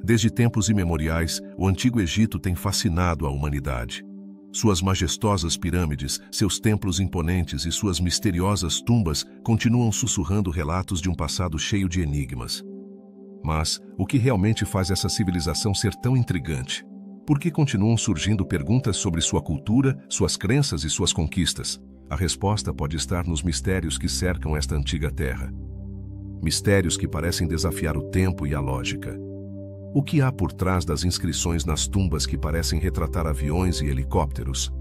Desde tempos imemoriais, o Antigo Egito tem fascinado a humanidade. Suas majestosas pirâmides, seus templos imponentes e suas misteriosas tumbas continuam sussurrando relatos de um passado cheio de enigmas. Mas o que realmente faz essa civilização ser tão intrigante? Por que continuam surgindo perguntas sobre sua cultura, suas crenças e suas conquistas? A resposta pode estar nos mistérios que cercam esta antiga terra. Mistérios que parecem desafiar o tempo e a lógica. O que há por trás das inscrições nas tumbas que parecem retratar aviões e helicópteros?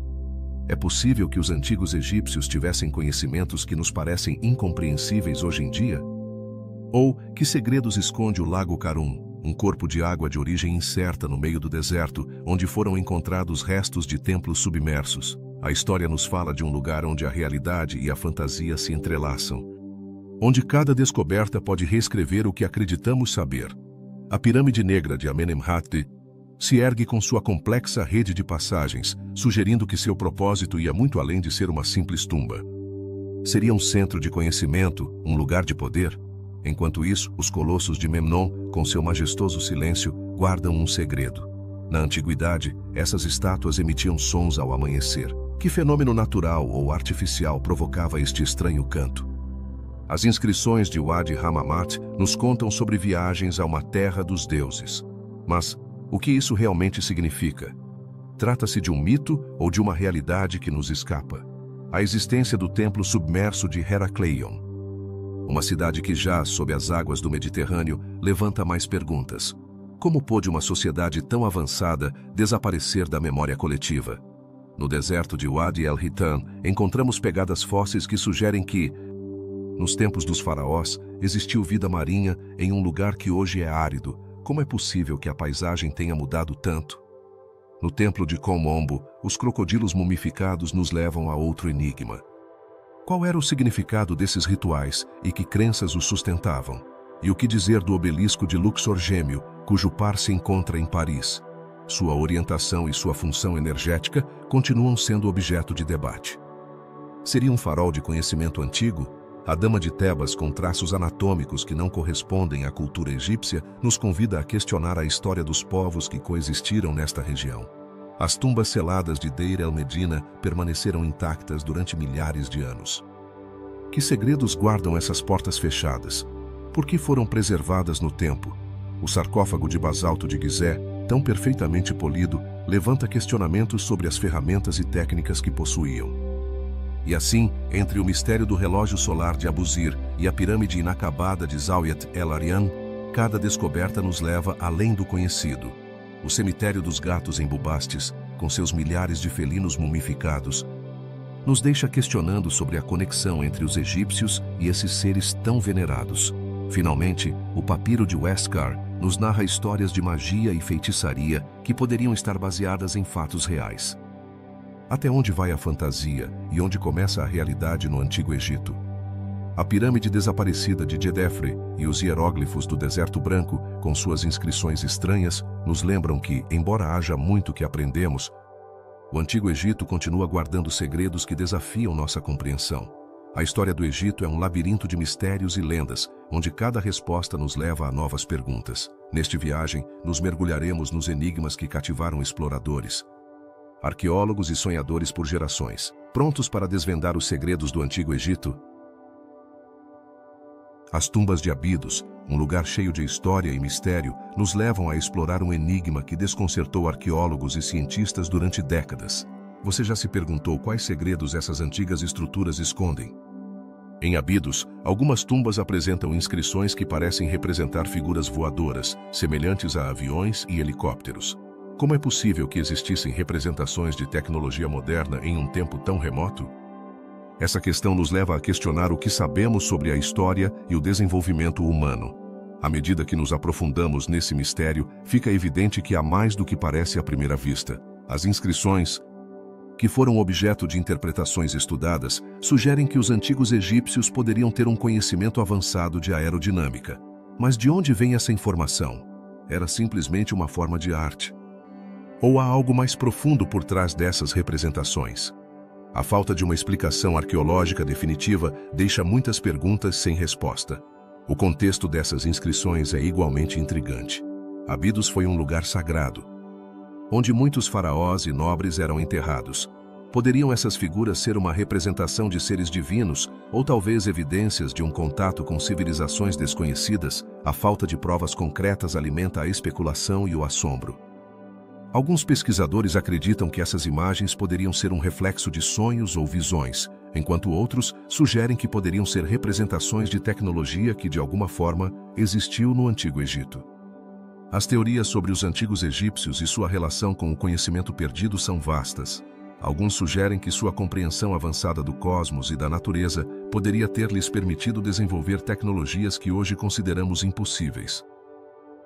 É possível que os antigos egípcios tivessem conhecimentos que nos parecem incompreensíveis hoje em dia? Ou que segredos esconde o Lago Karun, um corpo de água de origem incerta no meio do deserto, onde foram encontrados restos de templos submersos? A história nos fala de um lugar onde a realidade e a fantasia se entrelaçam, onde cada descoberta pode reescrever o que acreditamos saber. A Pirâmide Negra de Amenemhat se ergue com sua complexa rede de passagens, sugerindo que seu propósito ia muito além de ser uma simples tumba. Seria um centro de conhecimento, um lugar de poder? Enquanto isso, os colossos de Memnon, com seu majestoso silêncio, guardam um segredo. Na antiguidade, essas estátuas emitiam sons ao amanhecer. Que fenômeno natural ou artificial provocava este estranho canto? As inscrições de Wadi Hamamat nos contam sobre viagens a uma terra dos deuses. Mas o que isso realmente significa? Trata-se de um mito ou de uma realidade que nos escapa? A existência do templo submerso de Herakleion, uma cidade que jaz sob as águas do Mediterrâneo, levanta mais perguntas. Como pôde uma sociedade tão avançada desaparecer da memória coletiva? No deserto de Wadi el-Hitan, encontramos pegadas fósseis que sugerem que, nos tempos dos faraós, existiu vida marinha em um lugar que hoje é árido. Como é possível que a paisagem tenha mudado tanto? No templo de Kom-Ombo, os crocodilos mumificados nos levam a outro enigma. Qual era o significado desses rituais e que crenças os sustentavam? E o que dizer do obelisco de Luxor Gêmeo, cujo par se encontra em Paris? Sua orientação e sua função energética continuam sendo objeto de debate. Seria um farol de conhecimento antigo? A Dama de Tebas, com traços anatômicos que não correspondem à cultura egípcia, nos convida a questionar a história dos povos que coexistiram nesta região. As tumbas seladas de Deir el-Medina permaneceram intactas durante milhares de anos. Que segredos guardam essas portas fechadas? Por que foram preservadas no tempo? O sarcófago de basalto de Gizé, tão perfeitamente polido, levanta questionamentos sobre as ferramentas e técnicas que possuíam. E assim, entre o mistério do relógio solar de Abusir e a pirâmide inacabada de Zawiat el-Aryan, cada descoberta nos leva além do conhecido. O cemitério dos gatos em Bubastis, com seus milhares de felinos mumificados, nos deixa questionando sobre a conexão entre os egípcios e esses seres tão venerados. Finalmente, o papiro de Westcar nos narra histórias de magia e feitiçaria que poderiam estar baseadas em fatos reais. Até onde vai a fantasia e onde começa a realidade no Antigo Egito? A pirâmide desaparecida de Djedefre e os hieróglifos do Deserto Branco, com suas inscrições estranhas, nos lembram que, embora haja muito que aprendemos, o Antigo Egito continua guardando segredos que desafiam nossa compreensão. A história do Egito é um labirinto de mistérios e lendas, onde cada resposta nos leva a novas perguntas. Nesta viagem, nos mergulharemos nos enigmas que cativaram exploradores, arqueólogos e sonhadores por gerações. Prontos para desvendar os segredos do Antigo Egito? As tumbas de Abidos, um lugar cheio de história e mistério, nos levam a explorar um enigma que desconcertou arqueólogos e cientistas durante décadas. Você já se perguntou quais segredos essas antigas estruturas escondem? Em Abidos, algumas tumbas apresentam inscrições que parecem representar figuras voadoras, semelhantes a aviões e helicópteros. Como é possível que existissem representações de tecnologia moderna em um tempo tão remoto? Essa questão nos leva a questionar o que sabemos sobre a história e o desenvolvimento humano. À medida que nos aprofundamos nesse mistério, fica evidente que há mais do que parece à primeira vista. As inscrições, que foram objeto de interpretações estudadas, sugerem que os antigos egípcios poderiam ter um conhecimento avançado de aerodinâmica. Mas de onde vem essa informação? Era simplesmente uma forma de arte? Ou há algo mais profundo por trás dessas representações? A falta de uma explicação arqueológica definitiva deixa muitas perguntas sem resposta. O contexto dessas inscrições é igualmente intrigante. Abidos foi um lugar sagrado, onde muitos faraós e nobres eram enterrados. Poderiam essas figuras ser uma representação de seres divinos ou talvez evidências de um contato com civilizações desconhecidas? A falta de provas concretas alimenta a especulação e o assombro. Alguns pesquisadores acreditam que essas imagens poderiam ser um reflexo de sonhos ou visões, enquanto outros sugerem que poderiam ser representações de tecnologia que, de alguma forma, existiu no Antigo Egito. As teorias sobre os antigos egípcios e sua relação com o conhecimento perdido são vastas. Alguns sugerem que sua compreensão avançada do cosmos e da natureza poderia ter lhes permitido desenvolver tecnologias que hoje consideramos impossíveis.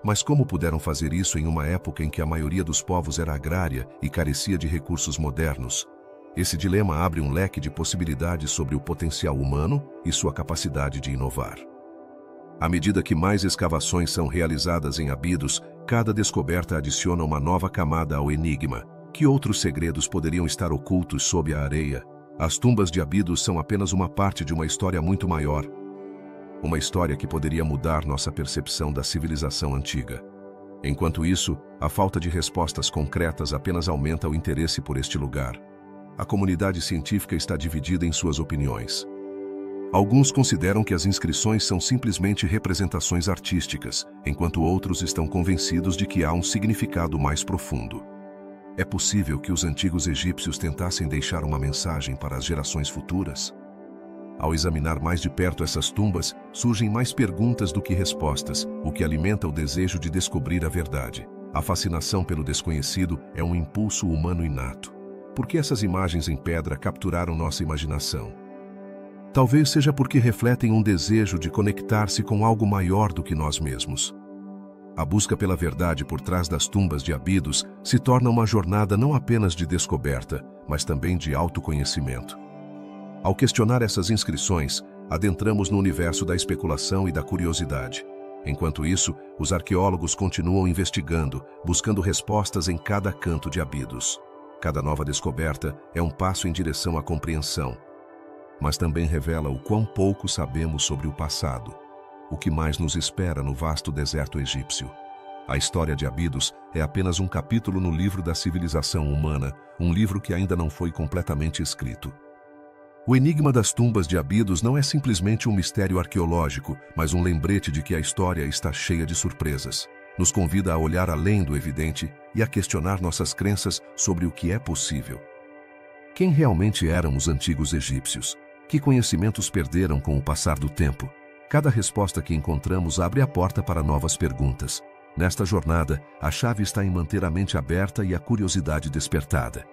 Mas como puderam fazer isso em uma época em que a maioria dos povos era agrária e carecia de recursos modernos? Esse dilema abre um leque de possibilidades sobre o potencial humano e sua capacidade de inovar. À medida que mais escavações são realizadas em Abidos, cada descoberta adiciona uma nova camada ao enigma. Que outros segredos poderiam estar ocultos sob a areia? As tumbas de Abidos são apenas uma parte de uma história muito maior. Uma história que poderia mudar nossa percepção da civilização antiga. Enquanto isso, a falta de respostas concretas apenas aumenta o interesse por este lugar. A comunidade científica está dividida em suas opiniões. Alguns consideram que as inscrições são simplesmente representações artísticas, enquanto outros estão convencidos de que há um significado mais profundo. É possível que os antigos egípcios tentassem deixar uma mensagem para as gerações futuras? Ao examinar mais de perto essas tumbas, surgem mais perguntas do que respostas, o que alimenta o desejo de descobrir a verdade. A fascinação pelo desconhecido é um impulso humano inato. Por que essas imagens em pedra capturaram nossa imaginação? Talvez seja porque refletem um desejo de conectar-se com algo maior do que nós mesmos. A busca pela verdade por trás das tumbas de Abidos se torna uma jornada não apenas de descoberta, mas também de autoconhecimento. Ao questionar essas inscrições, adentramos no universo da especulação e da curiosidade. Enquanto isso, os arqueólogos continuam investigando, buscando respostas em cada canto de Abidos. Cada nova descoberta é um passo em direção à compreensão, mas também revela o quão pouco sabemos sobre o passado. O que mais nos espera no vasto deserto egípcio? A história de Abidos é apenas um capítulo no livro da civilização humana, um livro que ainda não foi completamente escrito. O enigma das tumbas de Abidos não é simplesmente um mistério arqueológico, mas um lembrete de que a história está cheia de surpresas. Nos convida a olhar além do evidente e a questionar nossas crenças sobre o que é possível. Quem realmente eram os antigos egípcios? Que conhecimentos perderam com o passar do tempo? Cada resposta que encontramos abre a porta para novas perguntas. Nesta jornada, a chave está em manter a mente aberta e a curiosidade despertada.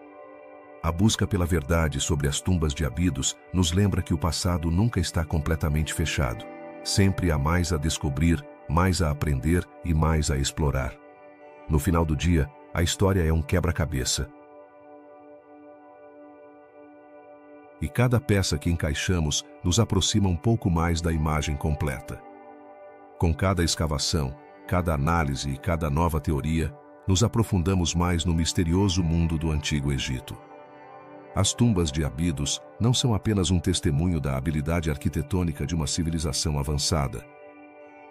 A busca pela verdade sobre as tumbas de Abidos nos lembra que o passado nunca está completamente fechado. Sempre há mais a descobrir, mais a aprender e mais a explorar. No final do dia, a história é um quebra-cabeça. E cada peça que encaixamos nos aproxima um pouco mais da imagem completa. Com cada escavação, cada análise e cada nova teoria, nos aprofundamos mais no misterioso mundo do Antigo Egito. As tumbas de Abidos não são apenas um testemunho da habilidade arquitetônica de uma civilização avançada,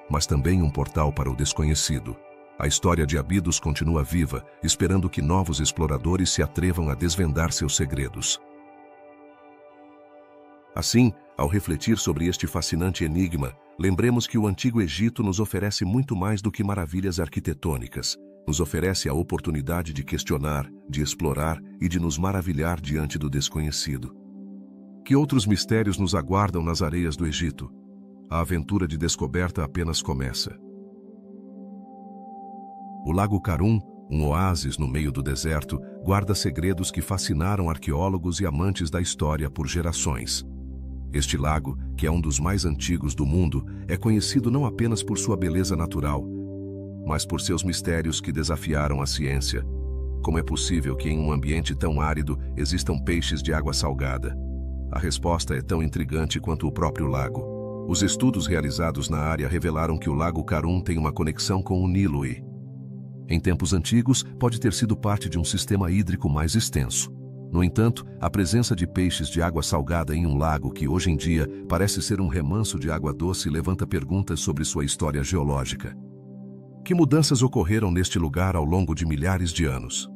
mas também um portal para o desconhecido. A história de Abidos continua viva, esperando que novos exploradores se atrevam a desvendar seus segredos. Assim, ao refletir sobre este fascinante enigma, lembremos que o Antigo Egito nos oferece muito mais do que maravilhas arquitetônicas. Nos oferece a oportunidade de questionar, de explorar e de nos maravilhar diante do desconhecido. Que outros mistérios nos aguardam nas areias do Egito? A aventura de descoberta apenas começa. O Lago Karun, um oásis no meio do deserto, guarda segredos que fascinaram arqueólogos e amantes da história por gerações. Este lago, que é um dos mais antigos do mundo, é conhecido não apenas por sua beleza natural, mas por seus mistérios que desafiaram a ciência. Como é possível que em um ambiente tão árido existam peixes de água salgada? A resposta é tão intrigante quanto o próprio lago. Os estudos realizados na área revelaram que o Lago Karun tem uma conexão com o Nilo e, em tempos antigos, pode ter sido parte de um sistema hídrico mais extenso. No entanto, a presença de peixes de água salgada em um lago que hoje em dia parece ser um remanso de água doce levanta perguntas sobre sua história geológica. Que mudanças ocorreram neste lugar ao longo de milhares de anos?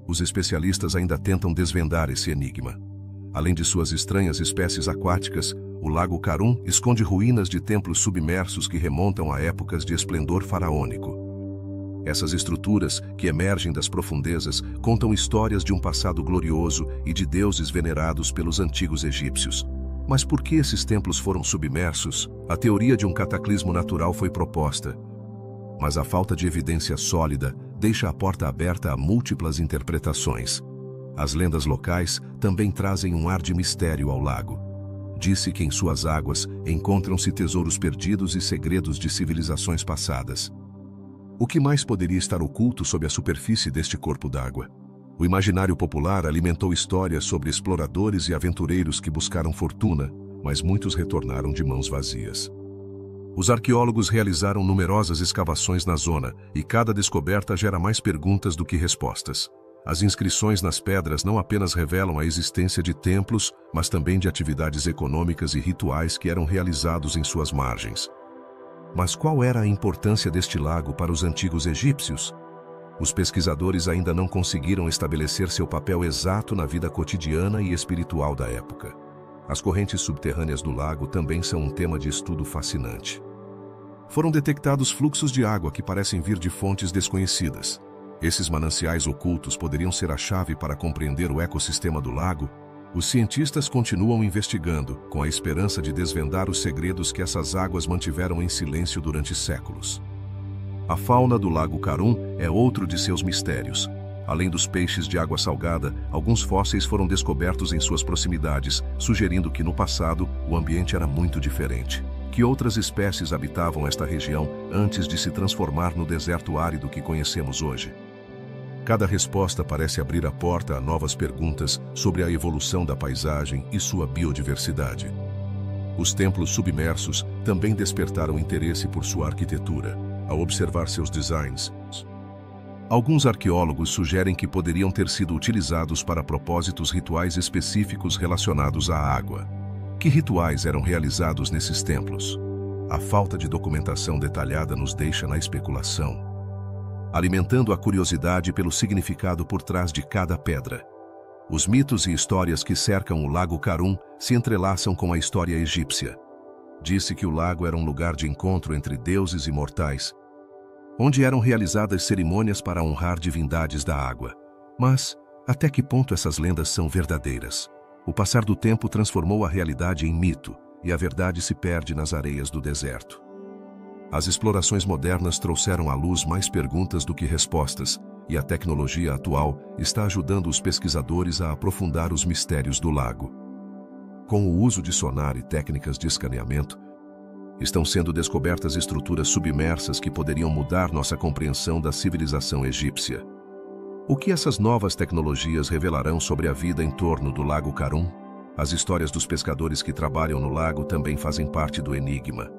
Os especialistas ainda tentam desvendar esse enigma. Além de suas estranhas espécies aquáticas, o Lago Karun esconde ruínas de templos submersos que remontam a épocas de esplendor faraônico. Essas estruturas, que emergem das profundezas, contam histórias de um passado glorioso e de deuses venerados pelos antigos egípcios. Mas por que esses templos foram submersos? A teoria de um cataclismo natural foi proposta. Mas a falta de evidência sólida deixa a porta aberta a múltiplas interpretações. As lendas locais também trazem um ar de mistério ao lago. Diz-se que em suas águas encontram-se tesouros perdidos e segredos de civilizações passadas. O que mais poderia estar oculto sob a superfície deste corpo d'água? O imaginário popular alimentou histórias sobre exploradores e aventureiros que buscaram fortuna, mas muitos retornaram de mãos vazias. Os arqueólogos realizaram numerosas escavações na zona, e cada descoberta gera mais perguntas do que respostas. As inscrições nas pedras não apenas revelam a existência de templos, mas também de atividades econômicas e rituais que eram realizados em suas margens. Mas qual era a importância deste lago para os antigos egípcios? Os pesquisadores ainda não conseguiram estabelecer seu papel exato na vida cotidiana e espiritual da época. As correntes subterrâneas do lago também são um tema de estudo fascinante. Foram detectados fluxos de água que parecem vir de fontes desconhecidas. Esses mananciais ocultos poderiam ser a chave para compreender o ecossistema do lago. Os cientistas continuam investigando, com a esperança de desvendar os segredos que essas águas mantiveram em silêncio durante séculos. A fauna do Lago Karun é outro de seus mistérios. Além dos peixes de água salgada, alguns fósseis foram descobertos em suas proximidades, sugerindo que no passado o ambiente era muito diferente. Que outras espécies habitavam esta região antes de se transformar no deserto árido que conhecemos hoje? Cada resposta parece abrir a porta a novas perguntas sobre a evolução da paisagem e sua biodiversidade. Os templos submersos também despertaram interesse por sua arquitetura. Ao observar seus designs, alguns arqueólogos sugerem que poderiam ter sido utilizados para propósitos rituais específicos relacionados à água. Que rituais eram realizados nesses templos? A falta de documentação detalhada nos deixa na especulação, alimentando a curiosidade pelo significado por trás de cada pedra. Os mitos e histórias que cercam o Lago Karun se entrelaçam com a história egípcia. Disse que o lago era um lugar de encontro entre deuses e mortais, onde eram realizadas cerimônias para honrar divindades da água. Mas, até que ponto essas lendas são verdadeiras? O passar do tempo transformou a realidade em mito, e a verdade se perde nas areias do deserto. As explorações modernas trouxeram à luz mais perguntas do que respostas, e a tecnologia atual está ajudando os pesquisadores a aprofundar os mistérios do lago. Com o uso de sonar e técnicas de escaneamento, estão sendo descobertas estruturas submersas que poderiam mudar nossa compreensão da civilização egípcia. O que essas novas tecnologias revelarão sobre a vida em torno do Lago Karun? As histórias dos pescadores que trabalham no lago também fazem parte do enigma.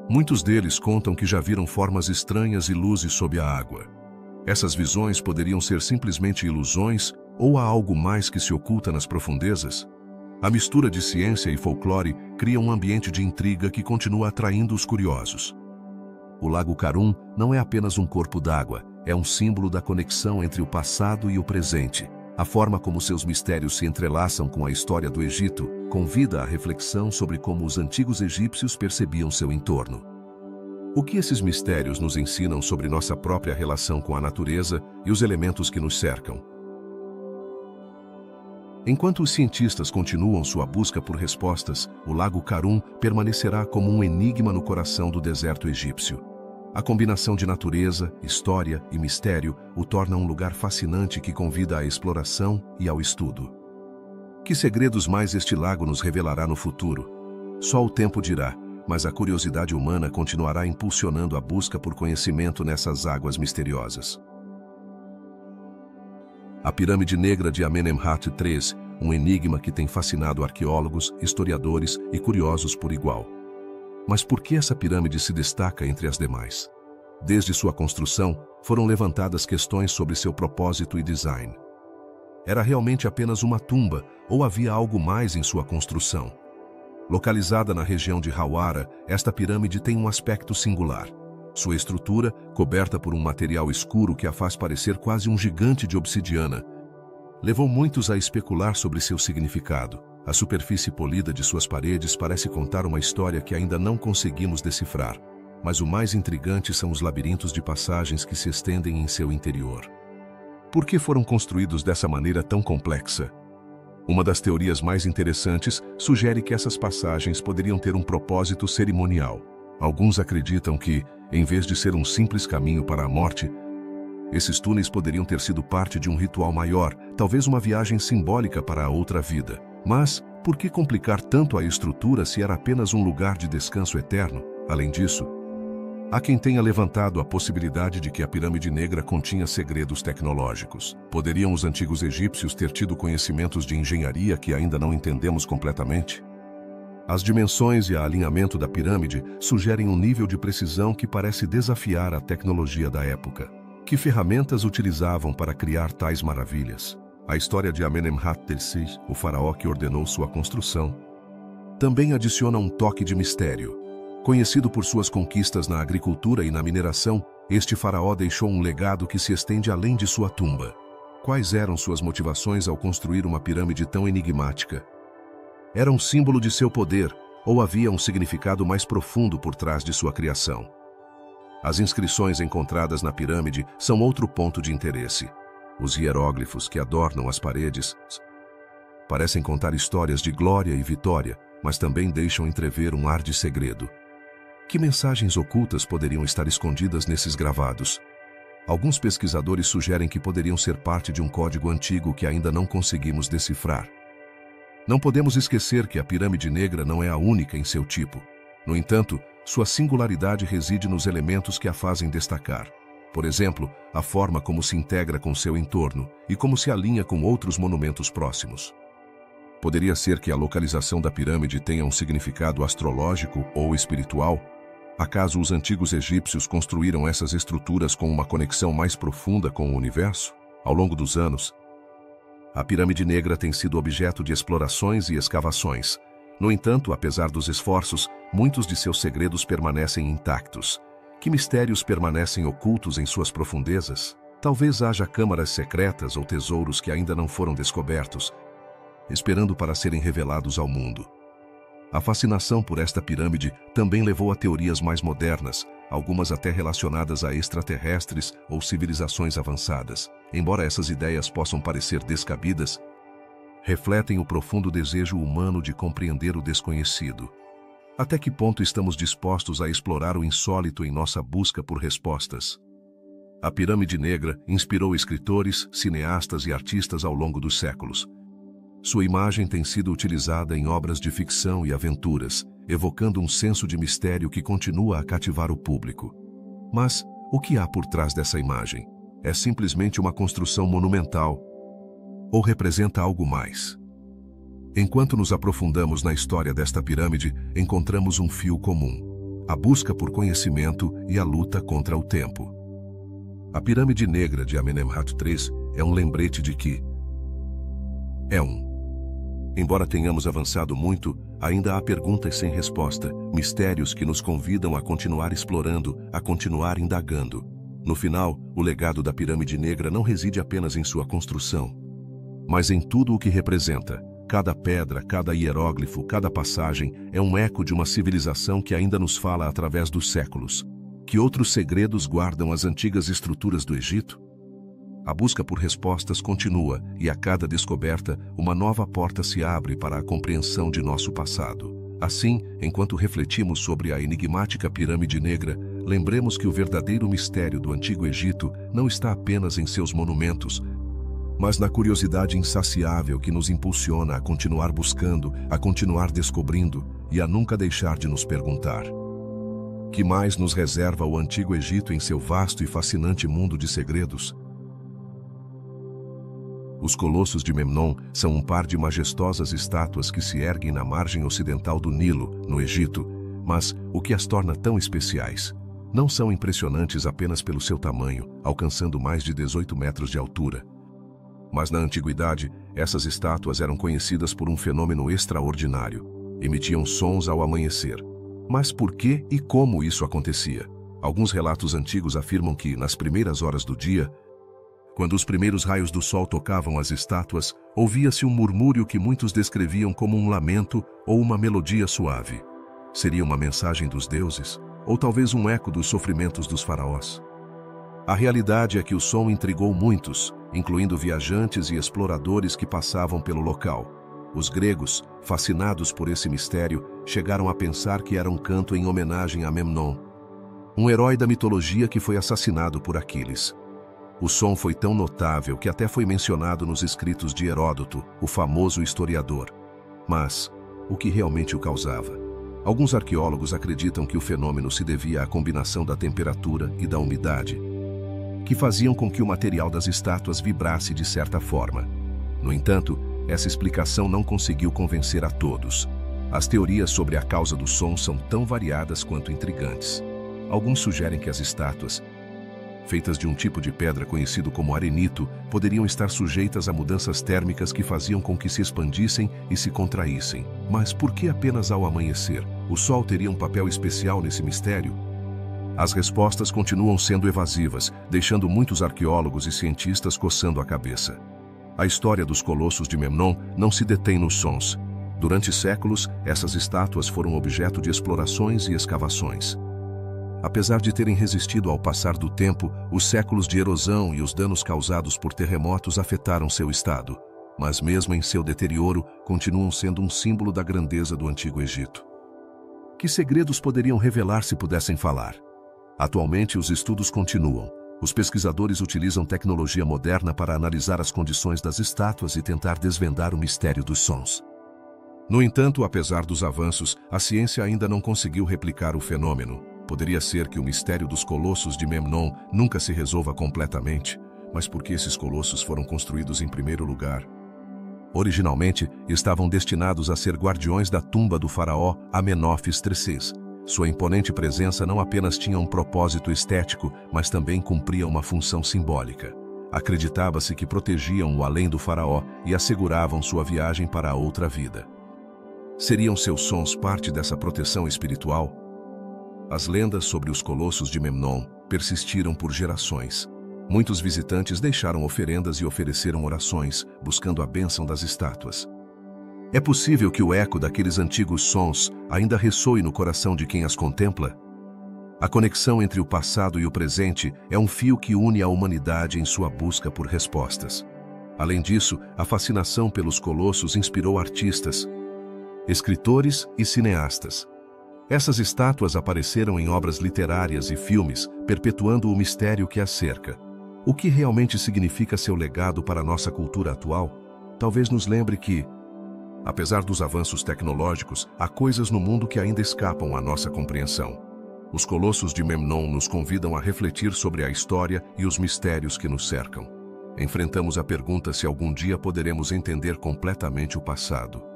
Muitos deles contam que já viram formas estranhas e luzes sob a água. Essas visões poderiam ser simplesmente ilusões ou há algo mais que se oculta nas profundezas? A mistura de ciência e folclore cria um ambiente de intriga que continua atraindo os curiosos. O Lago Karun não é apenas um corpo d'água, é um símbolo da conexão entre o passado e o presente. A forma como seus mistérios se entrelaçam com a história do Egito convida à reflexão sobre como os antigos egípcios percebiam seu entorno. O que esses mistérios nos ensinam sobre nossa própria relação com a natureza e os elementos que nos cercam? Enquanto os cientistas continuam sua busca por respostas, o Lago Karun permanecerá como um enigma no coração do deserto egípcio. A combinação de natureza, história e mistério o torna um lugar fascinante que convida à exploração e ao estudo. Que segredos mais este lago nos revelará no futuro? Só o tempo dirá, mas a curiosidade humana continuará impulsionando a busca por conhecimento nessas águas misteriosas. A Pirâmide Negra de Amenemhat III, um enigma que tem fascinado arqueólogos, historiadores e curiosos por igual. Mas por que essa pirâmide se destaca entre as demais? Desde sua construção, foram levantadas questões sobre seu propósito e design. Era realmente apenas uma tumba ou havia algo mais em sua construção? Localizada na região de Hawara, esta pirâmide tem um aspecto singular. Sua estrutura, coberta por um material escuro que a faz parecer quase um gigante de obsidiana, levou muitos a especular sobre seu significado. A superfície polida de suas paredes parece contar uma história que ainda não conseguimos decifrar, mas o mais intrigante são os labirintos de passagens que se estendem em seu interior. Por que foram construídos dessa maneira tão complexa? Uma das teorias mais interessantes sugere que essas passagens poderiam ter um propósito cerimonial. Alguns acreditam que, em vez de ser um simples caminho para a morte, esses túneis poderiam ter sido parte de um ritual maior, talvez uma viagem simbólica para a outra vida. Mas, por que complicar tanto a estrutura se era apenas um lugar de descanso eterno? Além disso, há quem tenha levantado a possibilidade de que a Pirâmide Negra continha segredos tecnológicos. Poderiam os antigos egípcios ter tido conhecimentos de engenharia que ainda não entendemos completamente? As dimensões e o alinhamento da pirâmide sugerem um nível de precisão que parece desafiar a tecnologia da época. Que ferramentas utilizavam para criar tais maravilhas? A história de Amenemhat III, o faraó que ordenou sua construção, também adiciona um toque de mistério. Conhecido por suas conquistas na agricultura e na mineração, este faraó deixou um legado que se estende além de sua tumba. Quais eram suas motivações ao construir uma pirâmide tão enigmática? Era um símbolo de seu poder, ou havia um significado mais profundo por trás de sua criação? As inscrições encontradas na pirâmide são outro ponto de interesse. Os hieróglifos que adornam as paredes parecem contar histórias de glória e vitória, mas também deixam entrever um ar de segredo. Que mensagens ocultas poderiam estar escondidas nesses gravados? Alguns pesquisadores sugerem que poderiam ser parte de um código antigo que ainda não conseguimos decifrar. Não podemos esquecer que a Pirâmide Negra não é a única em seu tipo. No entanto, sua singularidade reside nos elementos que a fazem destacar. Por exemplo, a forma como se integra com seu entorno e como se alinha com outros monumentos próximos. Poderia ser que a localização da pirâmide tenha um significado astrológico ou espiritual? Acaso os antigos egípcios construíram essas estruturas com uma conexão mais profunda com o universo? Ao longo dos anos, a Pirâmide Negra tem sido objeto de explorações e escavações. No entanto, apesar dos esforços, muitos de seus segredos permanecem intactos. Que mistérios permanecem ocultos em suas profundezas? Talvez haja câmaras secretas ou tesouros que ainda não foram descobertos, esperando para serem revelados ao mundo. A fascinação por esta pirâmide também levou a teorias mais modernas, algumas até relacionadas a extraterrestres ou civilizações avançadas. Embora essas ideias possam parecer descabidas, refletem o profundo desejo humano de compreender o desconhecido. Até que ponto estamos dispostos a explorar o insólito em nossa busca por respostas? A Pirâmide Negra inspirou escritores, cineastas e artistas ao longo dos séculos. Sua imagem tem sido utilizada em obras de ficção e aventuras, evocando um senso de mistério que continua a cativar o público. Mas o que há por trás dessa imagem? É simplesmente uma construção monumental ou representa algo mais? Enquanto nos aprofundamos na história desta pirâmide, encontramos um fio comum: a busca por conhecimento e a luta contra o tempo. A Pirâmide Negra de Amenemhat III é um lembrete de que embora tenhamos avançado muito, ainda há perguntas sem resposta, mistérios que nos convidam a continuar explorando, a continuar indagando. No final, o legado da Pirâmide Negra não reside apenas em sua construção, mas em tudo o que representa. Cada pedra, cada hieróglifo, cada passagem é um eco de uma civilização que ainda nos fala através dos séculos. Que outros segredos guardam as antigas estruturas do Egito? A busca por respostas continua e a cada descoberta, uma nova porta se abre para a compreensão de nosso passado. Assim, enquanto refletimos sobre a enigmática Pirâmide Negra, lembremos que o verdadeiro mistério do Antigo Egito não está apenas em seus monumentos, mas na curiosidade insaciável que nos impulsiona a continuar buscando, a continuar descobrindo e a nunca deixar de nos perguntar: que mais nos reserva o Antigo Egito em seu vasto e fascinante mundo de segredos? Os Colossos de Memnon são um par de majestosas estátuas que se erguem na margem ocidental do Nilo, no Egito, mas o que as torna tão especiais? Não são impressionantes apenas pelo seu tamanho, alcançando mais de 18 metros de altura. Mas na antiguidade, essas estátuas eram conhecidas por um fenômeno extraordinário. Emitiam sons ao amanhecer. Mas por que e como isso acontecia? Alguns relatos antigos afirmam que, nas primeiras horas do dia, quando os primeiros raios do sol tocavam as estátuas, ouvia-se um murmúrio que muitos descreviam como um lamento ou uma melodia suave. Seria uma mensagem dos deuses? Ou talvez um eco dos sofrimentos dos faraós? A realidade é que o som intrigou muitos, incluindo viajantes e exploradores que passavam pelo local. Os gregos, fascinados por esse mistério, chegaram a pensar que era um canto em homenagem a Memnon, um herói da mitologia que foi assassinado por Aquiles. O som foi tão notável que até foi mencionado nos escritos de Heródoto, o famoso historiador. Mas, o que realmente o causava? Alguns arqueólogos acreditam que o fenômeno se devia à combinação da temperatura e da umidade, que faziam com que o material das estátuas vibrasse de certa forma. No entanto, essa explicação não conseguiu convencer a todos. As teorias sobre a causa do som são tão variadas quanto intrigantes. Alguns sugerem que as estátuas, feitas de um tipo de pedra conhecido como arenito, poderiam estar sujeitas a mudanças térmicas que faziam com que se expandissem e se contraíssem. Mas por que apenas ao amanhecer? O sol teria um papel especial nesse mistério? As respostas continuam sendo evasivas, deixando muitos arqueólogos e cientistas coçando a cabeça. A história dos colossos de Memnon não se detém nos sons. Durante séculos, essas estátuas foram objeto de explorações e escavações. Apesar de terem resistido ao passar do tempo, os séculos de erosão e os danos causados por terremotos afetaram seu estado. Mas mesmo em seu deterioro, continuam sendo um símbolo da grandeza do Antigo Egito. Que segredos poderiam revelar se pudessem falar? Atualmente, os estudos continuam. Os pesquisadores utilizam tecnologia moderna para analisar as condições das estátuas e tentar desvendar o mistério dos sons. No entanto, apesar dos avanços, a ciência ainda não conseguiu replicar o fenômeno. Poderia ser que o mistério dos colossos de Memnon nunca se resolva completamente, mas por que esses colossos foram construídos em primeiro lugar? Originalmente, estavam destinados a ser guardiões da tumba do faraó Amenófis III. Sua imponente presença não apenas tinha um propósito estético, mas também cumpria uma função simbólica. Acreditava-se que protegiam o além do faraó e asseguravam sua viagem para a outra vida. Seriam seus sons parte dessa proteção espiritual? As lendas sobre os colossos de Memnon persistiram por gerações. Muitos visitantes deixaram oferendas e ofereceram orações, buscando a bênção das estátuas. É possível que o eco daqueles antigos sons ainda ressoe no coração de quem as contempla? A conexão entre o passado e o presente é um fio que une a humanidade em sua busca por respostas. Além disso, a fascinação pelos colossos inspirou artistas, escritores e cineastas. Essas estátuas apareceram em obras literárias e filmes, perpetuando o mistério que as cerca. O que realmente significa seu legado para a nossa cultura atual? Talvez nos lembre que, apesar dos avanços tecnológicos, há coisas no mundo que ainda escapam à nossa compreensão. Os colossos de Memnon nos convidam a refletir sobre a história e os mistérios que nos cercam. Enfrentamos a pergunta se algum dia poderemos entender completamente o passado.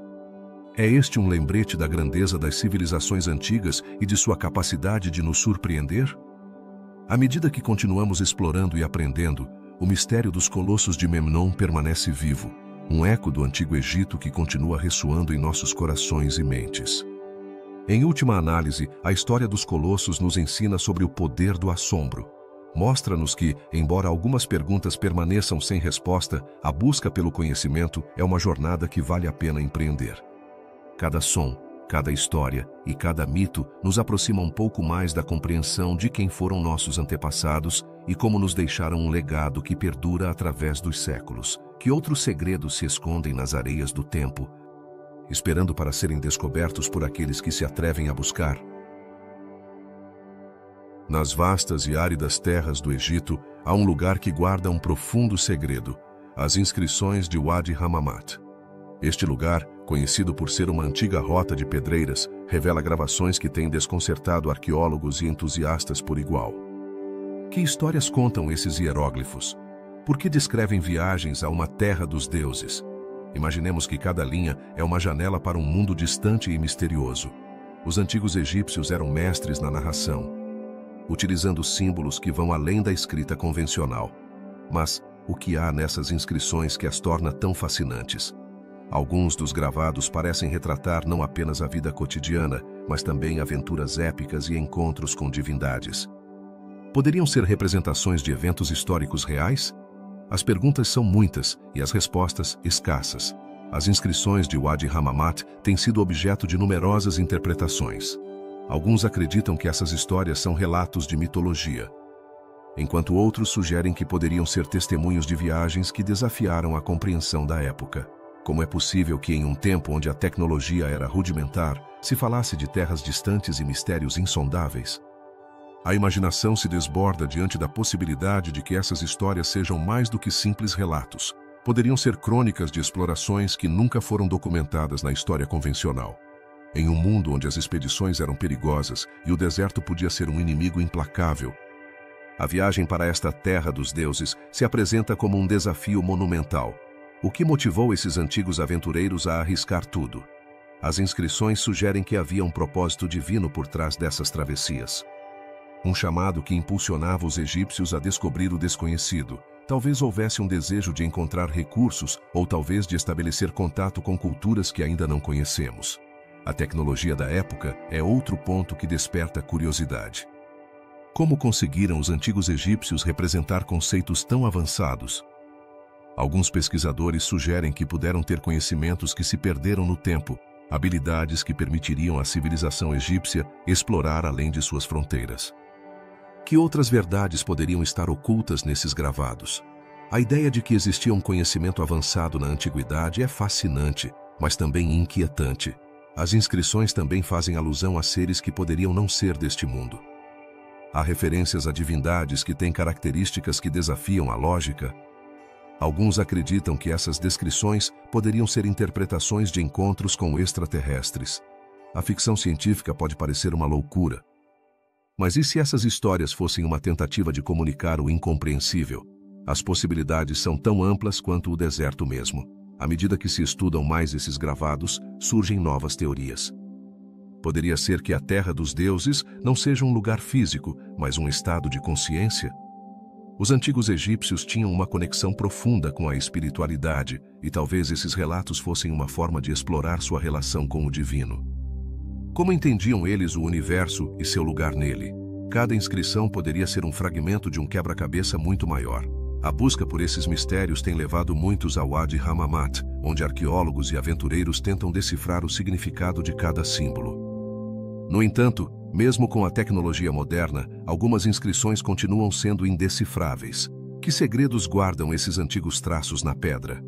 É este um lembrete da grandeza das civilizações antigas e de sua capacidade de nos surpreender? À medida que continuamos explorando e aprendendo, o mistério dos colossos de Memnon permanece vivo, um eco do Antigo Egito que continua ressoando em nossos corações e mentes. Em última análise, a história dos colossos nos ensina sobre o poder do assombro. Mostra-nos que, embora algumas perguntas permaneçam sem resposta, a busca pelo conhecimento é uma jornada que vale a pena empreender. Cada som, cada história e cada mito nos aproxima um pouco mais da compreensão de quem foram nossos antepassados e como nos deixaram um legado que perdura através dos séculos. Que outros segredos se escondem nas areias do tempo, esperando para serem descobertos por aqueles que se atrevem a buscar? Nas vastas e áridas terras do Egito, há um lugar que guarda um profundo segredo: as inscrições de Wadi Hammamat. Este lugar, conhecido por ser uma antiga rota de pedreiras, revela gravações que têm desconcertado arqueólogos e entusiastas por igual. Que histórias contam esses hieróglifos? Por que descrevem viagens a uma terra dos deuses? Imaginemos que cada linha é uma janela para um mundo distante e misterioso. Os antigos egípcios eram mestres na narração, utilizando símbolos que vão além da escrita convencional. Mas o que há nessas inscrições que as torna tão fascinantes? Alguns dos gravados parecem retratar não apenas a vida cotidiana, mas também aventuras épicas e encontros com divindades. Poderiam ser representações de eventos históricos reais? As perguntas são muitas e as respostas escassas. As inscrições de Wadi Hammamat têm sido objeto de numerosas interpretações. Alguns acreditam que essas histórias são relatos de mitologia, enquanto outros sugerem que poderiam ser testemunhos de viagens que desafiaram a compreensão da época. Como é possível que, em um tempo onde a tecnologia era rudimentar, se falasse de terras distantes e mistérios insondáveis? A imaginação se desborda diante da possibilidade de que essas histórias sejam mais do que simples relatos. Poderiam ser crônicas de explorações que nunca foram documentadas na história convencional. Em um mundo onde as expedições eram perigosas e o deserto podia ser um inimigo implacável, a viagem para esta terra dos deuses se apresenta como um desafio monumental. O que motivou esses antigos aventureiros a arriscar tudo? As inscrições sugerem que havia um propósito divino por trás dessas travessias. Um chamado que impulsionava os egípcios a descobrir o desconhecido. Talvez houvesse um desejo de encontrar recursos ou talvez de estabelecer contato com culturas que ainda não conhecemos. A tecnologia da época é outro ponto que desperta curiosidade. Como conseguiram os antigos egípcios representar conceitos tão avançados? Alguns pesquisadores sugerem que puderam ter conhecimentos que se perderam no tempo, habilidades que permitiriam à civilização egípcia explorar além de suas fronteiras. Que outras verdades poderiam estar ocultas nesses gravados? A ideia de que existia um conhecimento avançado na antiguidade é fascinante, mas também inquietante. As inscrições também fazem alusão a seres que poderiam não ser deste mundo. Há referências a divindades que têm características que desafiam a lógica. Alguns acreditam que essas descrições poderiam ser interpretações de encontros com extraterrestres. A ficção científica pode parecer uma loucura. Mas e se essas histórias fossem uma tentativa de comunicar o incompreensível? As possibilidades são tão amplas quanto o deserto mesmo. À medida que se estudam mais esses gravados, surgem novas teorias. Poderia ser que a Terra dos Deuses não seja um lugar físico, mas um estado de consciência? Os antigos egípcios tinham uma conexão profunda com a espiritualidade, e talvez esses relatos fossem uma forma de explorar sua relação com o divino. Como entendiam eles o universo e seu lugar nele? Cada inscrição poderia ser um fragmento de um quebra-cabeça muito maior. A busca por esses mistérios tem levado muitos a Wadi Hammamat, onde arqueólogos e aventureiros tentam decifrar o significado de cada símbolo. No entanto, mesmo com a tecnologia moderna, algumas inscrições continuam sendo indecifráveis. Que segredos guardam esses antigos traços na pedra?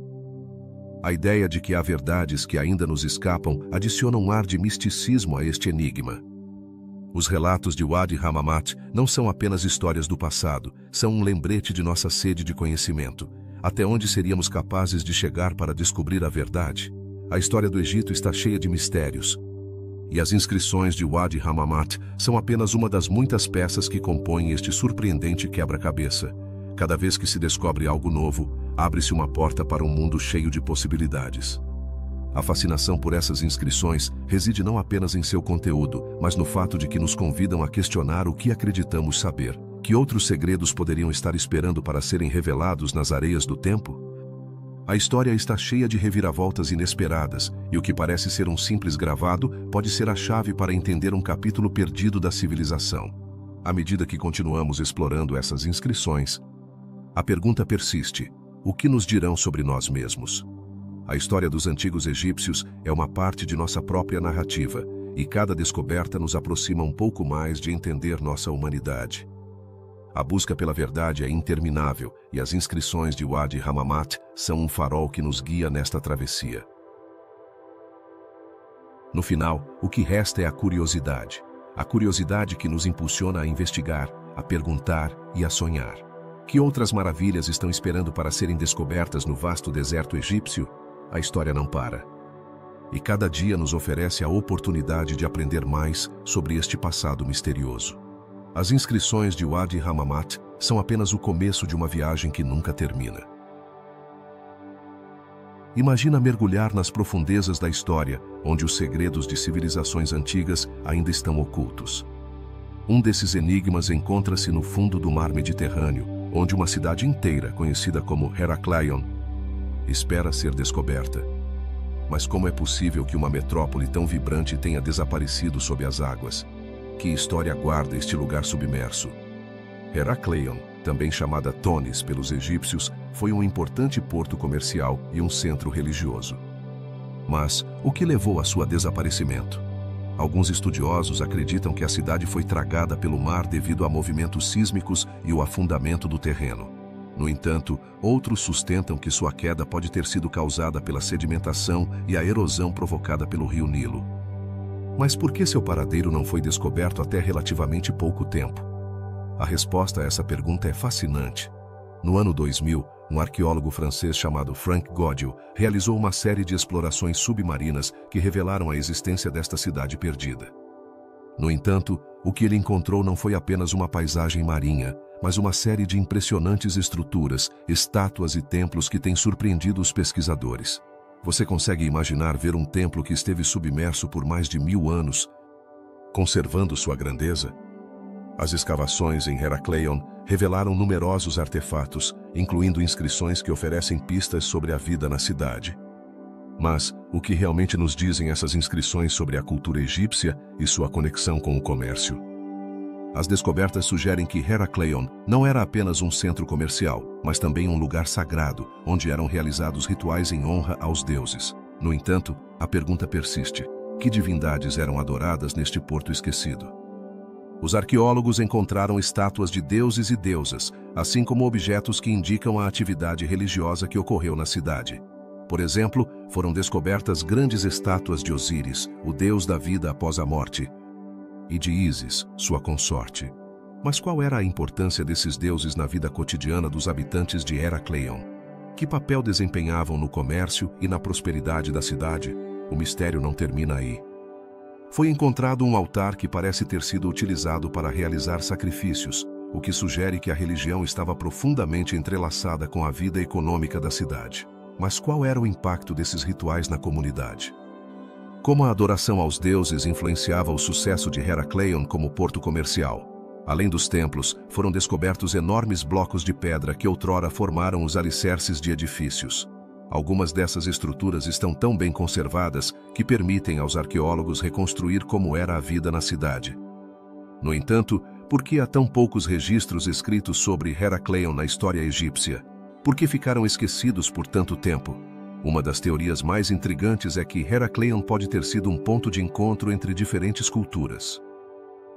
A ideia de que há verdades que ainda nos escapam adiciona um ar de misticismo a este enigma. Os relatos de Wadi Hammamat não são apenas histórias do passado, são um lembrete de nossa sede de conhecimento. Até onde seríamos capazes de chegar para descobrir a verdade? A história do Egito está cheia de mistérios. E as inscrições de Wadi Hammamat são apenas uma das muitas peças que compõem este surpreendente quebra-cabeça. Cada vez que se descobre algo novo, abre-se uma porta para um mundo cheio de possibilidades. A fascinação por essas inscrições reside não apenas em seu conteúdo, mas no fato de que nos convidam a questionar o que acreditamos saber. Que outros segredos poderiam estar esperando para serem revelados nas areias do tempo? A história está cheia de reviravoltas inesperadas, e o que parece ser um simples gravado pode ser a chave para entender um capítulo perdido da civilização. À medida que continuamos explorando essas inscrições, a pergunta persiste: o que nos dirão sobre nós mesmos? A história dos antigos egípcios é uma parte de nossa própria narrativa, e cada descoberta nos aproxima um pouco mais de entender nossa humanidade. A busca pela verdade é interminável, e as inscrições de Wadi Hammamat são um farol que nos guia nesta travessia. No final, o que resta é a curiosidade. A curiosidade que nos impulsiona a investigar, a perguntar e a sonhar. Que outras maravilhas estão esperando para serem descobertas no vasto deserto egípcio? A história não para. E cada dia nos oferece a oportunidade de aprender mais sobre este passado misterioso. As inscrições de Wadi Hammamat são apenas o começo de uma viagem que nunca termina. Imagina mergulhar nas profundezas da história, onde os segredos de civilizações antigas ainda estão ocultos. Um desses enigmas encontra-se no fundo do mar Mediterrâneo, onde uma cidade inteira, conhecida como Heraklion, espera ser descoberta. Mas como é possível que uma metrópole tão vibrante tenha desaparecido sob as águas? Que história guarda este lugar submerso? Herakleion, também chamada Tonis pelos egípcios, foi um importante porto comercial e um centro religioso. Mas o que levou a seu desaparecimento? Alguns estudiosos acreditam que a cidade foi tragada pelo mar devido a movimentos sísmicos e o afundamento do terreno. No entanto, outros sustentam que sua queda pode ter sido causada pela sedimentação e a erosão provocada pelo rio Nilo. Mas por que seu paradeiro não foi descoberto até relativamente pouco tempo? A resposta a essa pergunta é fascinante. No ano 2000, um arqueólogo francês chamado Frank Godil realizou uma série de explorações submarinas que revelaram a existência desta cidade perdida. No entanto, o que ele encontrou não foi apenas uma paisagem marinha, mas uma série de impressionantes estruturas, estátuas e templos que têm surpreendido os pesquisadores. Você consegue imaginar ver um templo que esteve submerso por mais de 1000 anos, conservando sua grandeza? As escavações em Herakleion revelaram numerosos artefatos, incluindo inscrições que oferecem pistas sobre a vida na cidade. Mas o que realmente nos dizem essas inscrições sobre a cultura egípcia e sua conexão com o comércio? As descobertas sugerem que Herakleion não era apenas um centro comercial, mas também um lugar sagrado, onde eram realizados rituais em honra aos deuses. No entanto, a pergunta persiste: que divindades eram adoradas neste porto esquecido? Os arqueólogos encontraram estátuas de deuses e deusas, assim como objetos que indicam a atividade religiosa que ocorreu na cidade. Por exemplo, foram descobertas grandes estátuas de Osíris, o deus da vida após a morte, e de Ísis, sua consorte. Mas qual era a importância desses deuses na vida cotidiana dos habitantes de Herakleion? Que papel desempenhavam no comércio e na prosperidade da cidade? O mistério não termina aí. Foi encontrado um altar que parece ter sido utilizado para realizar sacrifícios, o que sugere que a religião estava profundamente entrelaçada com a vida econômica da cidade. Mas qual era o impacto desses rituais na comunidade? Como a adoração aos deuses influenciava o sucesso de Herakleion como porto comercial? Além dos templos, foram descobertos enormes blocos de pedra que outrora formaram os alicerces de edifícios. Algumas dessas estruturas estão tão bem conservadas que permitem aos arqueólogos reconstruir como era a vida na cidade. No entanto, por que há tão poucos registros escritos sobre Herakleion na história egípcia? Por que ficaram esquecidos por tanto tempo? Uma das teorias mais intrigantes é que Herakleion pode ter sido um ponto de encontro entre diferentes culturas.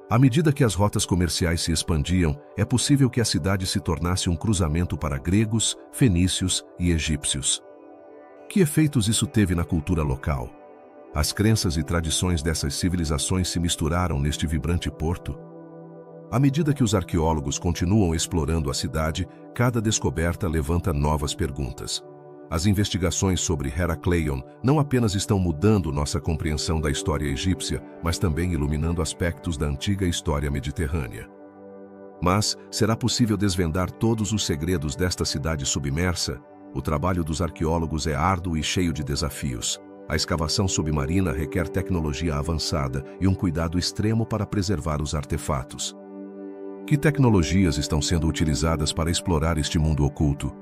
À medida que as rotas comerciais se expandiam, é possível que a cidade se tornasse um cruzamento para gregos, fenícios e egípcios. Que efeitos isso teve na cultura local? As crenças e tradições dessas civilizações se misturaram neste vibrante porto? À medida que os arqueólogos continuam explorando a cidade, cada descoberta levanta novas perguntas. As investigações sobre Herakleion não apenas estão mudando nossa compreensão da história egípcia, mas também iluminando aspectos da antiga história mediterrânea. Mas será possível desvendar todos os segredos desta cidade submersa? O trabalho dos arqueólogos é árduo e cheio de desafios. A escavação submarina requer tecnologia avançada e um cuidado extremo para preservar os artefatos. Que tecnologias estão sendo utilizadas para explorar este mundo oculto?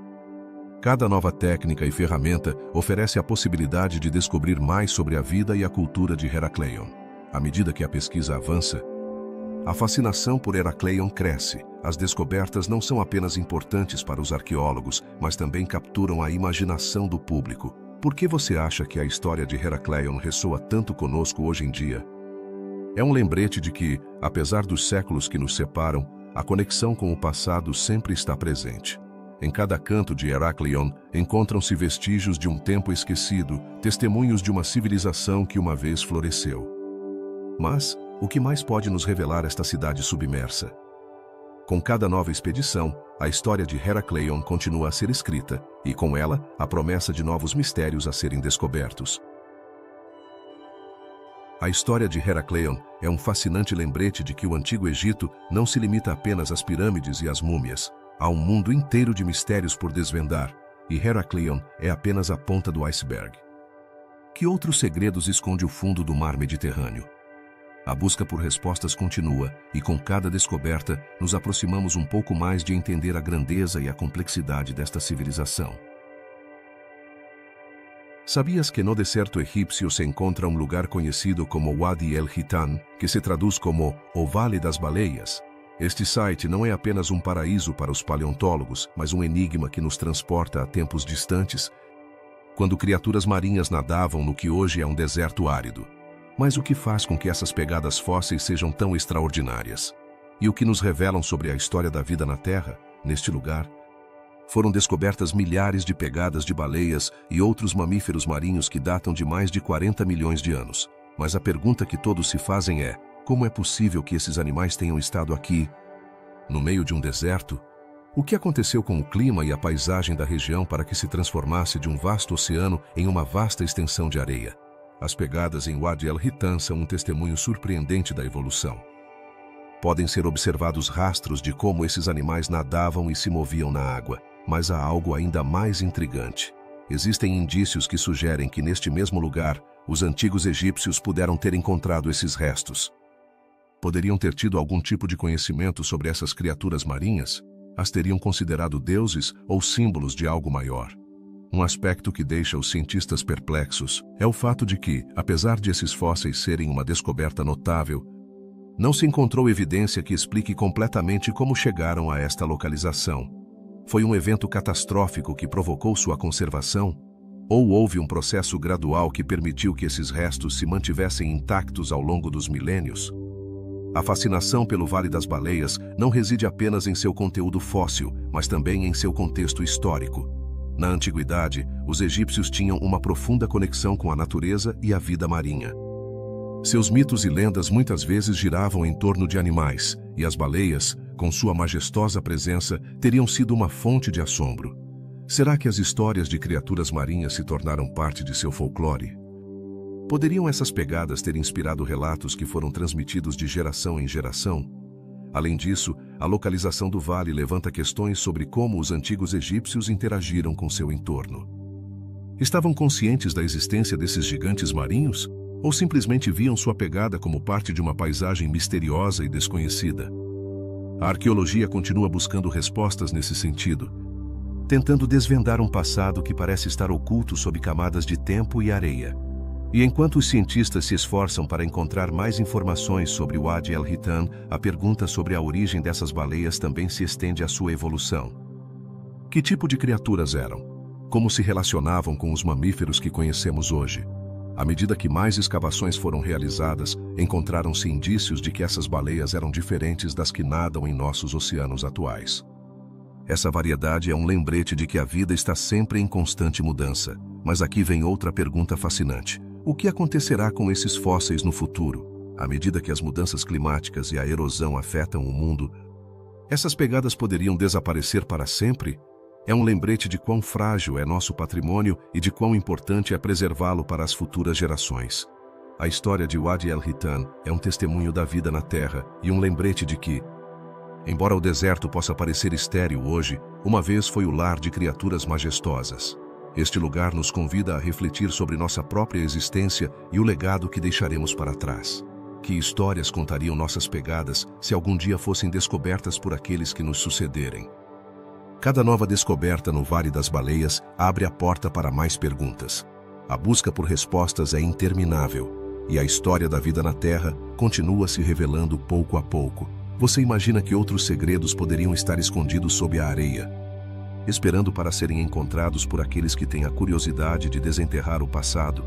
Cada nova técnica e ferramenta oferece a possibilidade de descobrir mais sobre a vida e a cultura de Herakleion. À medida que a pesquisa avança, a fascinação por Herakleion cresce. As descobertas não são apenas importantes para os arqueólogos, mas também capturam a imaginação do público. Por que você acha que a história de Herakleion ressoa tanto conosco hoje em dia? É um lembrete de que, apesar dos séculos que nos separam, a conexão com o passado sempre está presente. Em cada canto de Herakleion encontram-se vestígios de um tempo esquecido, testemunhos de uma civilização que uma vez floresceu. Mas o que mais pode nos revelar esta cidade submersa? Com cada nova expedição, a história de Herakleion continua a ser escrita, e com ela, a promessa de novos mistérios a serem descobertos. A história de Herakleion é um fascinante lembrete de que o Antigo Egito não se limita apenas às pirâmides e às múmias. Há um mundo inteiro de mistérios por desvendar, e Herakleion é apenas a ponta do iceberg. Que outros segredos esconde o fundo do mar Mediterrâneo? A busca por respostas continua, e com cada descoberta, nos aproximamos um pouco mais de entender a grandeza e a complexidade desta civilização. Sabias que no deserto egípcio se encontra um lugar conhecido como Wadi el-Hitan, que se traduz como o Vale das Baleias? Este site não é apenas um paraíso para os paleontólogos, mas um enigma que nos transporta a tempos distantes, quando criaturas marinhas nadavam no que hoje é um deserto árido. Mas o que faz com que essas pegadas fósseis sejam tão extraordinárias? E o que nos revelam sobre a história da vida na Terra, neste lugar? Foram descobertas milhares de pegadas de baleias e outros mamíferos marinhos que datam de mais de 40 milhões de anos. Mas a pergunta que todos se fazem é: como é possível que esses animais tenham estado aqui, no meio de um deserto? O que aconteceu com o clima e a paisagem da região para que se transformasse de um vasto oceano em uma vasta extensão de areia? As pegadas em Wadi El-Hitan são um testemunho surpreendente da evolução. Podem ser observados rastros de como esses animais nadavam e se moviam na água, mas há algo ainda mais intrigante. Existem indícios que sugerem que neste mesmo lugar, os antigos egípcios puderam ter encontrado esses restos. Poderiam ter tido algum tipo de conhecimento sobre essas criaturas marinhas? As teriam considerado deuses ou símbolos de algo maior? Um aspecto que deixa os cientistas perplexos é o fato de que, apesar de esses fósseis serem uma descoberta notável, não se encontrou evidência que explique completamente como chegaram a esta localização. Foi um evento catastrófico que provocou sua conservação? Ou houve um processo gradual que permitiu que esses restos se mantivessem intactos ao longo dos milênios? A fascinação pelo Vale das Baleias não reside apenas em seu conteúdo fóssil, mas também em seu contexto histórico. Na antiguidade, os egípcios tinham uma profunda conexão com a natureza e a vida marinha. Seus mitos e lendas muitas vezes giravam em torno de animais, e as baleias, com sua majestosa presença, teriam sido uma fonte de assombro. Será que as histórias de criaturas marinhas se tornaram parte de seu folclore? Poderiam essas pegadas ter inspirado relatos que foram transmitidos de geração em geração? Além disso, a localização do vale levanta questões sobre como os antigos egípcios interagiram com seu entorno. Estavam conscientes da existência desses gigantes marinhos? Ou simplesmente viam sua pegada como parte de uma paisagem misteriosa e desconhecida? A arqueologia continua buscando respostas nesse sentido, tentando desvendar um passado que parece estar oculto sob camadas de tempo e areia. E enquanto os cientistas se esforçam para encontrar mais informações sobre o Wadi El-Hitan, a pergunta sobre a origem dessas baleias também se estende à sua evolução. Que tipo de criaturas eram? Como se relacionavam com os mamíferos que conhecemos hoje? À medida que mais escavações foram realizadas, encontraram-se indícios de que essas baleias eram diferentes das que nadam em nossos oceanos atuais. Essa variedade é um lembrete de que a vida está sempre em constante mudança. Mas aqui vem outra pergunta fascinante. O que acontecerá com esses fósseis no futuro? À medida que as mudanças climáticas e a erosão afetam o mundo, essas pegadas poderiam desaparecer para sempre? É um lembrete de quão frágil é nosso patrimônio e de quão importante é preservá-lo para as futuras gerações. A história de Wadi El-Hitan é um testemunho da vida na Terra e um lembrete de que, embora o deserto possa parecer estéril hoje, uma vez foi o lar de criaturas majestosas. Este lugar nos convida a refletir sobre nossa própria existência e o legado que deixaremos para trás. Que histórias contariam nossas pegadas se algum dia fossem descobertas por aqueles que nos sucederem? Cada nova descoberta no Vale das Baleias abre a porta para mais perguntas. A busca por respostas é interminável, e a história da vida na Terra continua se revelando pouco a pouco. Você imagina que outros segredos poderiam estar escondidos sob a areia, esperando para serem encontrados por aqueles que têm a curiosidade de desenterrar o passado?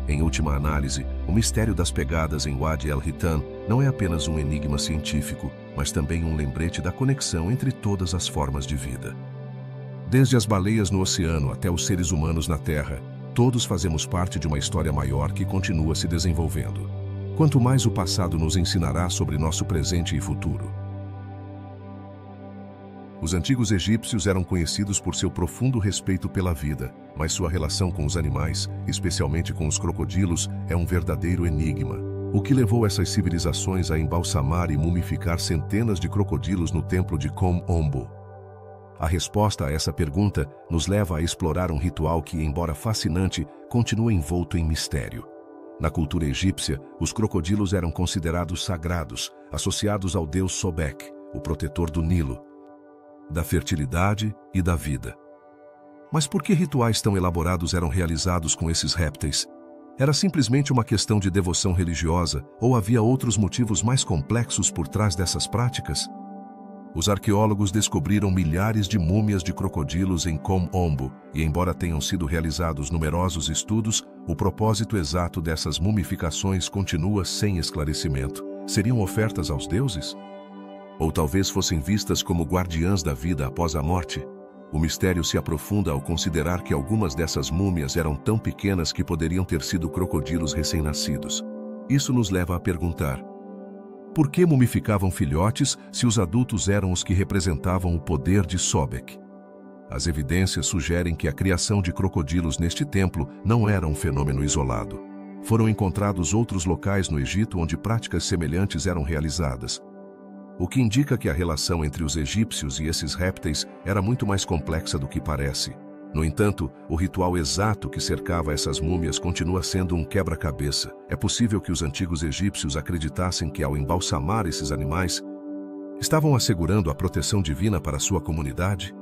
Em última análise, o mistério das pegadas em Wadi El-Hitan não é apenas um enigma científico, mas também um lembrete da conexão entre todas as formas de vida. Desde as baleias no oceano até os seres humanos na Terra, todos fazemos parte de uma história maior que continua se desenvolvendo. Quanto mais o passado nos ensinará sobre nosso presente e futuro. Os antigos egípcios eram conhecidos por seu profundo respeito pela vida, mas sua relação com os animais, especialmente com os crocodilos, é um verdadeiro enigma. O que levou essas civilizações a embalsamar e mumificar centenas de crocodilos no templo de Kom-Ombo? A resposta a essa pergunta nos leva a explorar um ritual que, embora fascinante, continua envolto em mistério. Na cultura egípcia, os crocodilos eram considerados sagrados, associados ao deus Sobek, o protetor do Nilo, da fertilidade e da vida. Mas por que rituais tão elaborados eram realizados com esses répteis? Era simplesmente uma questão de devoção religiosa ou havia outros motivos mais complexos por trás dessas práticas? Os arqueólogos descobriram milhares de múmias de crocodilos em Kom Ombo e, embora tenham sido realizados numerosos estudos, o propósito exato dessas mumificações continua sem esclarecimento. Seriam ofertas aos deuses? Ou talvez fossem vistas como guardiãs da vida após a morte? O mistério se aprofunda ao considerar que algumas dessas múmias eram tão pequenas que poderiam ter sido crocodilos recém-nascidos. Isso nos leva a perguntar: por que mumificavam filhotes se os adultos eram os que representavam o poder de Sobek? As evidências sugerem que a criação de crocodilos neste templo não era um fenômeno isolado. Foram encontrados outros locais no Egito onde práticas semelhantes eram realizadas, o que indica que a relação entre os egípcios e esses répteis era muito mais complexa do que parece. No entanto, o ritual exato que cercava essas múmias continua sendo um quebra-cabeça. É possível que os antigos egípcios acreditassem que, ao embalsamar esses animais, estavam assegurando a proteção divina para sua comunidade?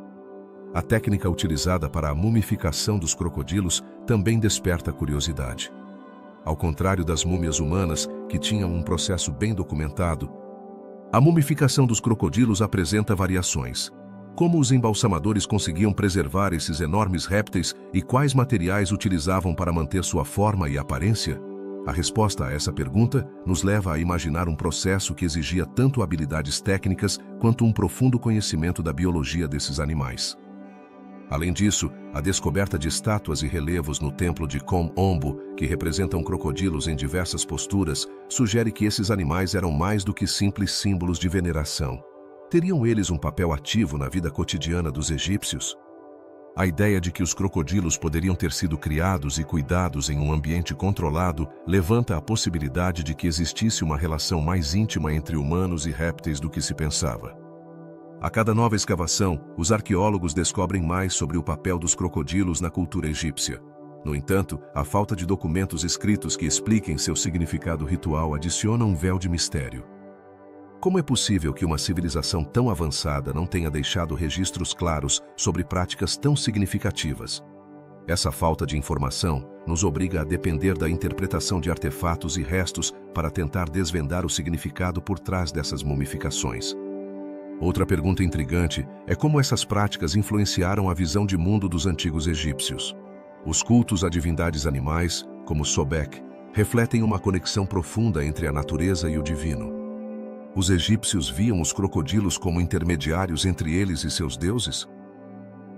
A técnica utilizada para a mumificação dos crocodilos também desperta curiosidade. Ao contrário das múmias humanas, que tinham um processo bem documentado, a mumificação dos crocodilos apresenta variações. Como os embalsamadores conseguiam preservar esses enormes répteis e quais materiais utilizavam para manter sua forma e aparência? A resposta a essa pergunta nos leva a imaginar um processo que exigia tanto habilidades técnicas quanto um profundo conhecimento da biologia desses animais. Além disso, a descoberta de estátuas e relevos no templo de Kom Ombo, que representam crocodilos em diversas posturas, sugere que esses animais eram mais do que simples símbolos de veneração. Teriam eles um papel ativo na vida cotidiana dos egípcios? A ideia de que os crocodilos poderiam ter sido criados e cuidados em um ambiente controlado levanta a possibilidade de que existisse uma relação mais íntima entre humanos e répteis do que se pensava. A cada nova escavação, os arqueólogos descobrem mais sobre o papel dos crocodilos na cultura egípcia. No entanto, a falta de documentos escritos que expliquem seu significado ritual adiciona um véu de mistério. Como é possível que uma civilização tão avançada não tenha deixado registros claros sobre práticas tão significativas? Essa falta de informação nos obriga a depender da interpretação de artefatos e restos para tentar desvendar o significado por trás dessas mumificações. Outra pergunta intrigante é como essas práticas influenciaram a visão de mundo dos antigos egípcios. Os cultos a divindades animais, como Sobek, refletem uma conexão profunda entre a natureza e o divino. Os egípcios viam os crocodilos como intermediários entre eles e seus deuses?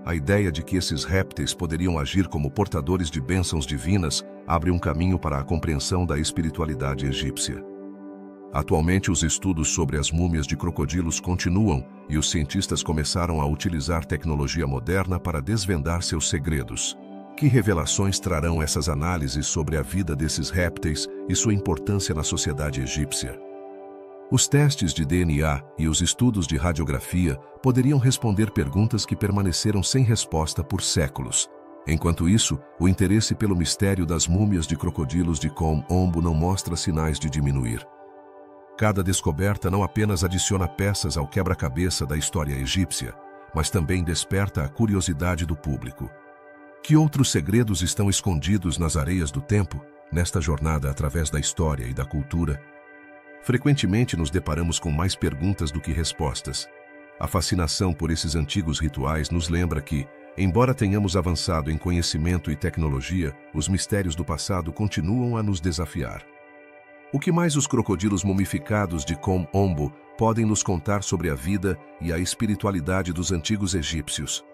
A ideia de que esses répteis poderiam agir como portadores de bênçãos divinas abre um caminho para a compreensão da espiritualidade egípcia. Atualmente, os estudos sobre as múmias de crocodilos continuam e os cientistas começaram a utilizar tecnologia moderna para desvendar seus segredos. Que revelações trarão essas análises sobre a vida desses répteis e sua importância na sociedade egípcia? Os testes de DNA e os estudos de radiografia poderiam responder perguntas que permaneceram sem resposta por séculos. Enquanto isso, o interesse pelo mistério das múmias de crocodilos de Kom Ombo não mostra sinais de diminuir. Cada descoberta não apenas adiciona peças ao quebra-cabeça da história egípcia, mas também desperta a curiosidade do público. Que outros segredos estão escondidos nas areias do tempo, nesta jornada através da história e da cultura? Frequentemente nos deparamos com mais perguntas do que respostas. A fascinação por esses antigos rituais nos lembra que, embora tenhamos avançado em conhecimento e tecnologia, os mistérios do passado continuam a nos desafiar. O que mais os crocodilos mumificados de Kom Ombo podem nos contar sobre a vida e a espiritualidade dos antigos egípcios?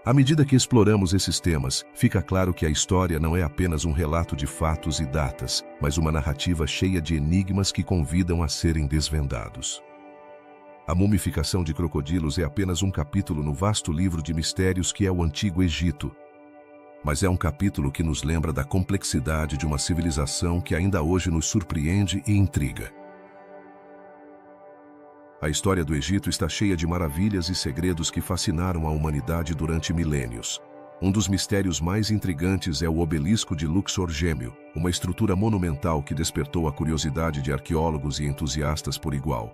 À medida que exploramos esses temas, fica claro que a história não é apenas um relato de fatos e datas, mas uma narrativa cheia de enigmas que convidam a serem desvendados. A mumificação de crocodilos é apenas um capítulo no vasto livro de mistérios que é o Antigo Egito. Mas é um capítulo que nos lembra da complexidade de uma civilização que ainda hoje nos surpreende e intriga. A história do Egito está cheia de maravilhas e segredos que fascinaram a humanidade durante milênios. Um dos mistérios mais intrigantes é o obelisco de Luxor Gêmeo, uma estrutura monumental que despertou a curiosidade de arqueólogos e entusiastas por igual.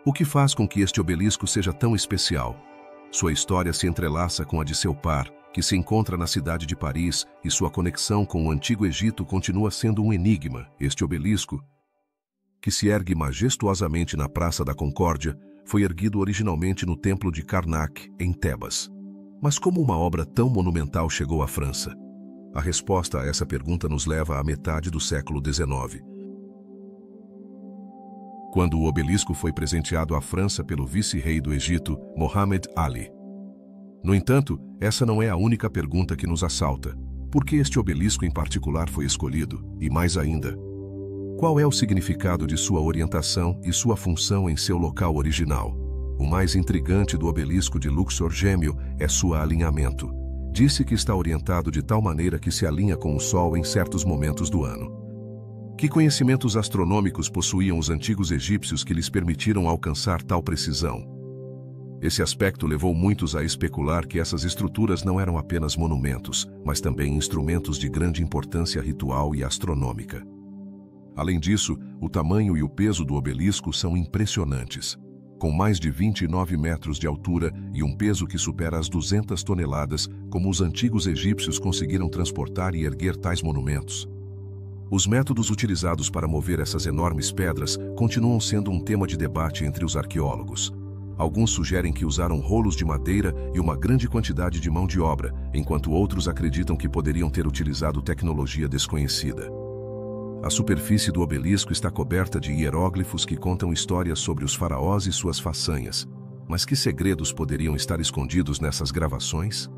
O que faz com que este obelisco seja tão especial? Sua história se entrelaça com a de seu par, que se encontra na cidade de Paris, e sua conexão com o Antigo Egito continua sendo um enigma. Este obelisco, que se ergue majestuosamente na Praça da Concórdia, foi erguido originalmente no Templo de Karnak, em Tebas. Mas como uma obra tão monumental chegou à França? A resposta a essa pergunta nos leva à metade do século XIX, quando o obelisco foi presenteado à França pelo vice-rei do Egito, Mohammed Ali. No entanto, essa não é a única pergunta que nos assalta. Por que este obelisco em particular foi escolhido? E mais ainda, qual é o significado de sua orientação e sua função em seu local original? O mais intrigante do obelisco de Luxor gêmeo é sua alinhamento. Disse que está orientado de tal maneira que se alinha com o Sol em certos momentos do ano. Que conhecimentos astronômicos possuíam os antigos egípcios que lhes permitiram alcançar tal precisão? Esse aspecto levou muitos a especular que essas estruturas não eram apenas monumentos, mas também instrumentos de grande importância ritual e astronômica. Além disso, o tamanho e o peso do obelisco são impressionantes. Com mais de 29 metros de altura e um peso que supera as 200 toneladas, como os antigos egípcios conseguiram transportar e erguer tais monumentos? Os métodos utilizados para mover essas enormes pedras continuam sendo um tema de debate entre os arqueólogos. Alguns sugerem que usaram rolos de madeira e uma grande quantidade de mão de obra, enquanto outros acreditam que poderiam ter utilizado tecnologia desconhecida. A superfície do obelisco está coberta de hieróglifos que contam histórias sobre os faraós e suas façanhas. Mas que segredos poderiam estar escondidos nessas gravações?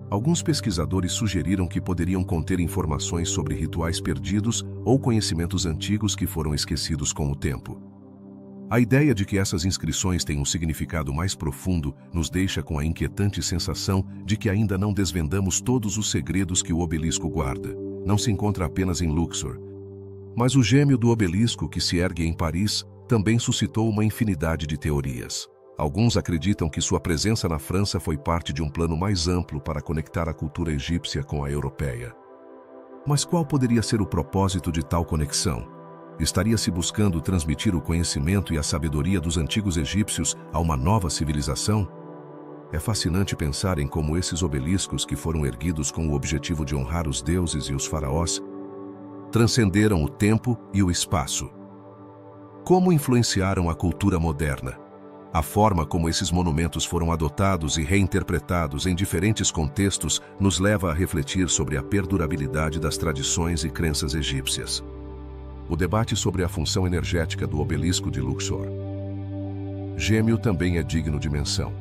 Alguns pesquisadores sugeriram que poderiam conter informações sobre rituais perdidos ou conhecimentos antigos que foram esquecidos com o tempo. A ideia de que essas inscrições têm um significado mais profundo nos deixa com a inquietante sensação de que ainda não desvendamos todos os segredos que o obelisco guarda. Não se encontra apenas em Luxor, mas o gêmeo do obelisco que se ergue em Paris também suscitou uma infinidade de teorias. Alguns acreditam que sua presença na França foi parte de um plano mais amplo para conectar a cultura egípcia com a europeia. Mas qual poderia ser o propósito de tal conexão? Estaria-se buscando transmitir o conhecimento e a sabedoria dos antigos egípcios a uma nova civilização? É fascinante pensar em como esses obeliscos, que foram erguidos com o objetivo de honrar os deuses e os faraós, transcenderam o tempo e o espaço. Como influenciaram a cultura moderna? A forma como esses monumentos foram adotados e reinterpretados em diferentes contextos nos leva a refletir sobre a perdurabilidade das tradições e crenças egípcias. O debate sobre a função energética do obelisco de Luxor gêmeo também é digno de menção.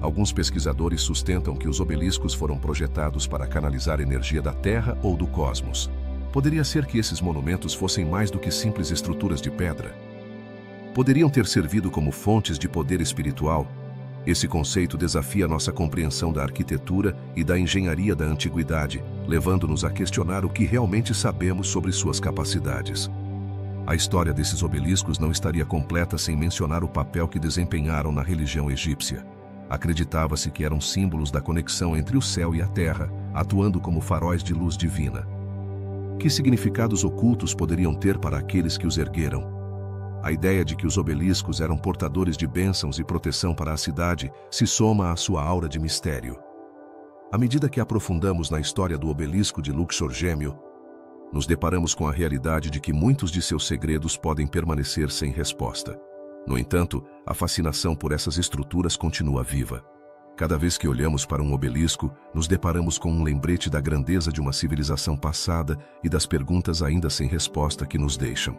Alguns pesquisadores sustentam que os obeliscos foram projetados para canalizar energia da Terra ou do cosmos. Poderia ser que esses monumentos fossem mais do que simples estruturas de pedra. Poderiam ter servido como fontes de poder espiritual. Esse conceito desafia nossa compreensão da arquitetura e da engenharia da antiguidade, levando-nos a questionar o que realmente sabemos sobre suas capacidades. A história desses obeliscos não estaria completa sem mencionar o papel que desempenharam na religião egípcia. Acreditava-se que eram símbolos da conexão entre o céu e a terra, atuando como faróis de luz divina. Que significados ocultos poderiam ter para aqueles que os ergueram? A ideia de que os obeliscos eram portadores de bênçãos e proteção para a cidade se soma à sua aura de mistério. À medida que aprofundamos na história do obelisco de Luxor gêmeo, nos deparamos com a realidade de que muitos de seus segredos podem permanecer sem resposta. No entanto, a fascinação por essas estruturas continua viva. Cada vez que olhamos para um obelisco, nos deparamos com um lembrete da grandeza de uma civilização passada e das perguntas ainda sem resposta que nos deixam.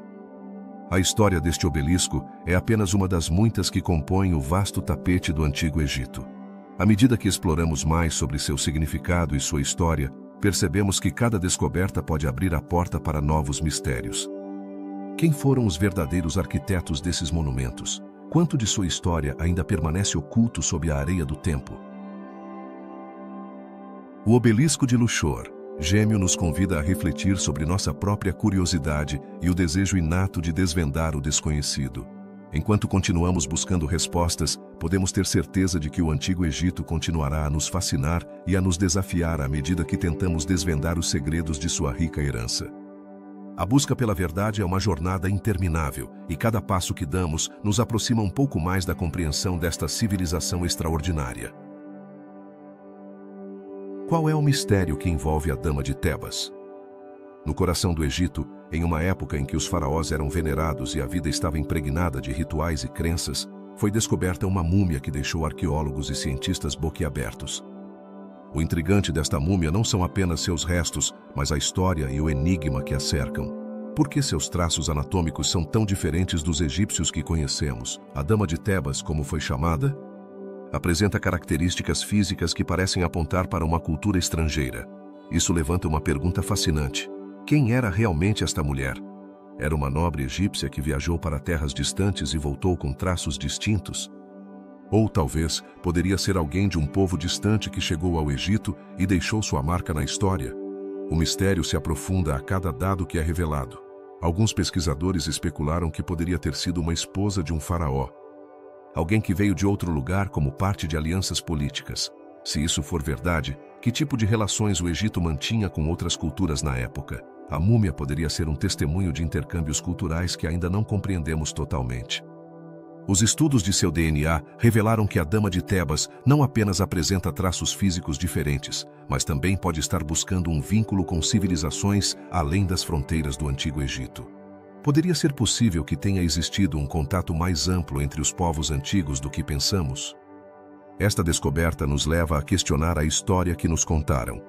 A história deste obelisco é apenas uma das muitas que compõem o vasto tapete do Antigo Egito. À medida que exploramos mais sobre seu significado e sua história, percebemos que cada descoberta pode abrir a porta para novos mistérios. Quem foram os verdadeiros arquitetos desses monumentos? Quanto de sua história ainda permanece oculto sob a areia do tempo? O obelisco de Luxor gêmeo nos convida a refletir sobre nossa própria curiosidade e o desejo inato de desvendar o desconhecido. Enquanto continuamos buscando respostas, podemos ter certeza de que o Antigo Egito continuará a nos fascinar e a nos desafiar à medida que tentamos desvendar os segredos de sua rica herança. A busca pela verdade é uma jornada interminável, e cada passo que damos nos aproxima um pouco mais da compreensão desta civilização extraordinária. Qual é o mistério que envolve a Dama de Tebas? No coração do Egito, em uma época em que os faraós eram venerados e a vida estava impregnada de rituais e crenças, foi descoberta uma múmia que deixou arqueólogos e cientistas boquiabertos. O intrigante desta múmia não são apenas seus restos, mas a história e o enigma que a cercam. Por que seus traços anatômicos são tão diferentes dos egípcios que conhecemos? A Dama de Tebas, como foi chamada, apresenta características físicas que parecem apontar para uma cultura estrangeira. Isso levanta uma pergunta fascinante. Quem era realmente esta mulher? Era uma nobre egípcia que viajou para terras distantes e voltou com traços distintos? Ou talvez poderia ser alguém de um povo distante que chegou ao Egito e deixou sua marca na história? O mistério se aprofunda a cada dado que é revelado. Alguns pesquisadores especularam que poderia ter sido uma esposa de um faraó. Alguém que veio de outro lugar como parte de alianças políticas. Se isso for verdade, que tipo de relações o Egito mantinha com outras culturas na época? A múmia poderia ser um testemunho de intercâmbios culturais que ainda não compreendemos totalmente. Os estudos de seu DNA revelaram que a Dama de Tebas não apenas apresenta traços físicos diferentes, mas também pode estar buscando um vínculo com civilizações além das fronteiras do Antigo Egito. Poderia ser possível que tenha existido um contato mais amplo entre os povos antigos do que pensamos? Esta descoberta nos leva a questionar a história que nos contaram.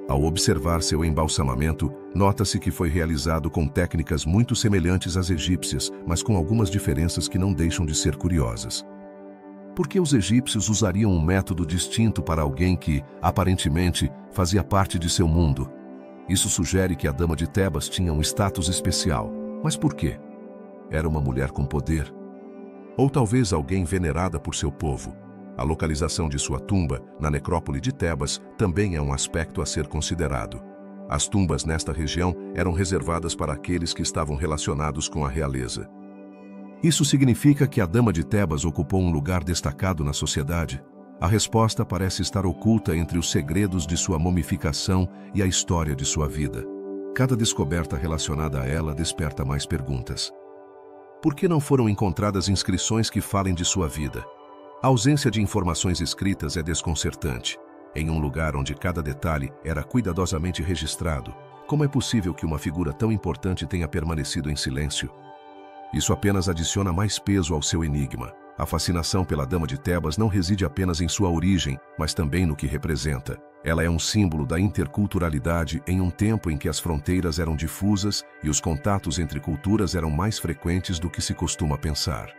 Ao observar seu embalsamamento, nota-se que foi realizado com técnicas muito semelhantes às egípcias, mas com algumas diferenças que não deixam de ser curiosas. Por que os egípcios usariam um método distinto para alguém que, aparentemente, fazia parte de seu mundo? Isso sugere que a Dama de Tebas tinha um status especial. Mas por quê? Era uma mulher com poder? Ou talvez alguém venerada por seu povo? A localização de sua tumba, na necrópole de Tebas, também é um aspecto a ser considerado. As tumbas nesta região eram reservadas para aqueles que estavam relacionados com a realeza. Isso significa que a Dama de Tebas ocupou um lugar destacado na sociedade? A resposta parece estar oculta entre os segredos de sua mumificação e a história de sua vida. Cada descoberta relacionada a ela desperta mais perguntas. Por que não foram encontradas inscrições que falem de sua vida? A ausência de informações escritas é desconcertante. Em um lugar onde cada detalhe era cuidadosamente registrado, como é possível que uma figura tão importante tenha permanecido em silêncio? Isso apenas adiciona mais peso ao seu enigma. A fascinação pela Dama de Tebas não reside apenas em sua origem, mas também no que representa. Ela é um símbolo da interculturalidade em um tempo em que as fronteiras eram difusas e os contatos entre culturas eram mais frequentes do que se costuma pensar.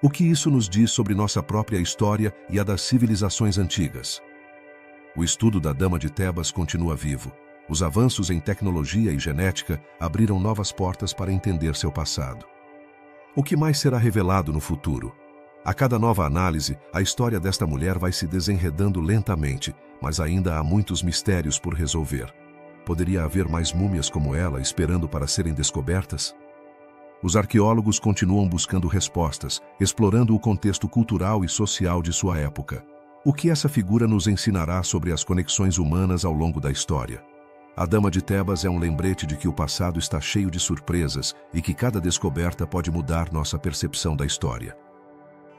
O que isso nos diz sobre nossa própria história e a das civilizações antigas? O estudo da Dama de Tebas continua vivo. Os avanços em tecnologia e genética abriram novas portas para entender seu passado. O que mais será revelado no futuro? A cada nova análise, a história desta mulher vai se desenredando lentamente, mas ainda há muitos mistérios por resolver. Poderia haver mais múmias como ela esperando para serem descobertas? Os arqueólogos continuam buscando respostas, explorando o contexto cultural e social de sua época. O que essa figura nos ensinará sobre as conexões humanas ao longo da história? A Dama de Tebas é um lembrete de que o passado está cheio de surpresas e que cada descoberta pode mudar nossa percepção da história.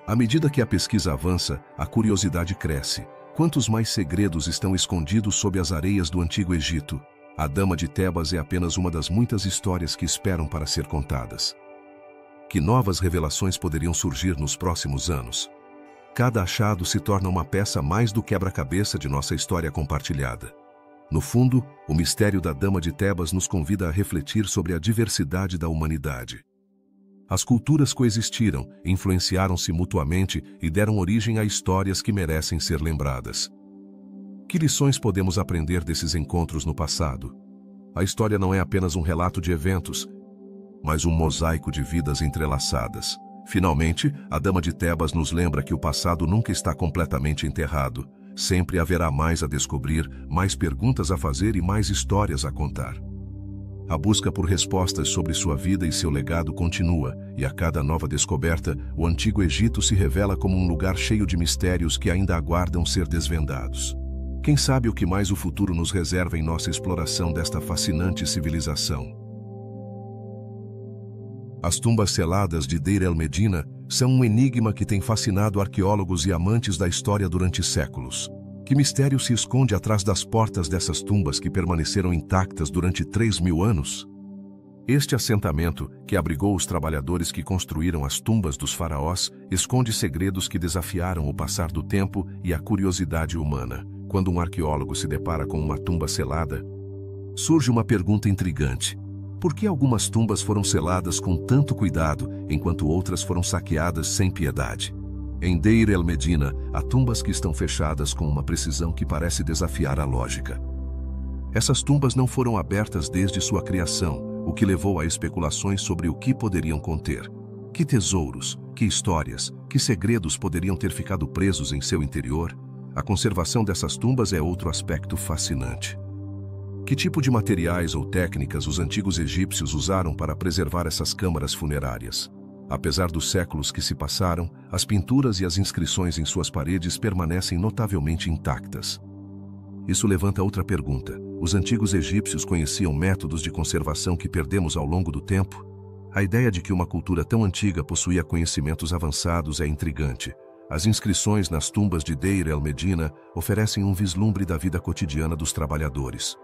À medida que a pesquisa avança, a curiosidade cresce. Quantos mais segredos estão escondidos sob as areias do Antigo Egito? A Dama de Tebas é apenas uma das muitas histórias que esperam para ser contadas. Que novas revelações poderiam surgir nos próximos anos? Cada achado se torna uma peça mais do quebra-cabeça de nossa história compartilhada. No fundo, o mistério da Dama de Tebas nos convida a refletir sobre a diversidade da humanidade. As culturas coexistiram, influenciaram-se mutuamente e deram origem a histórias que merecem ser lembradas. Que lições podemos aprender desses encontros no passado? A história não é apenas um relato de eventos, mas um mosaico de vidas entrelaçadas. Finalmente, a Dama de Tebas nos lembra que o passado nunca está completamente enterrado. Sempre haverá mais a descobrir, mais perguntas a fazer e mais histórias a contar. A busca por respostas sobre sua vida e seu legado continua, e a cada nova descoberta, o Antigo Egito se revela como um lugar cheio de mistérios que ainda aguardam ser desvendados. Quem sabe o que mais o futuro nos reserva em nossa exploração desta fascinante civilização? As tumbas seladas de Deir el-Medina são um enigma que tem fascinado arqueólogos e amantes da história durante séculos. Que mistério se esconde atrás das portas dessas tumbas que permaneceram intactas durante 3.000 anos? Este assentamento, que abrigou os trabalhadores que construíram as tumbas dos faraós, esconde segredos que desafiaram o passar do tempo e a curiosidade humana. Quando um arqueólogo se depara com uma tumba selada, surge uma pergunta intrigante. Por que algumas tumbas foram seladas com tanto cuidado, enquanto outras foram saqueadas sem piedade? Em Deir el-Medina, há tumbas que estão fechadas com uma precisão que parece desafiar a lógica. Essas tumbas não foram abertas desde sua criação, o que levou a especulações sobre o que poderiam conter. Que tesouros, que histórias, que segredos poderiam ter ficado presos em seu interior? A conservação dessas tumbas é outro aspecto fascinante. Que tipo de materiais ou técnicas os antigos egípcios usaram para preservar essas câmaras funerárias? Apesar dos séculos que se passaram, as pinturas e as inscrições em suas paredes permanecem notavelmente intactas. Isso levanta outra pergunta. Os antigos egípcios conheciam métodos de conservação que perdemos ao longo do tempo? A ideia de que uma cultura tão antiga possuía conhecimentos avançados é intrigante. As inscrições nas tumbas de Deir el-Medina oferecem um vislumbre da vida cotidiana dos trabalhadores.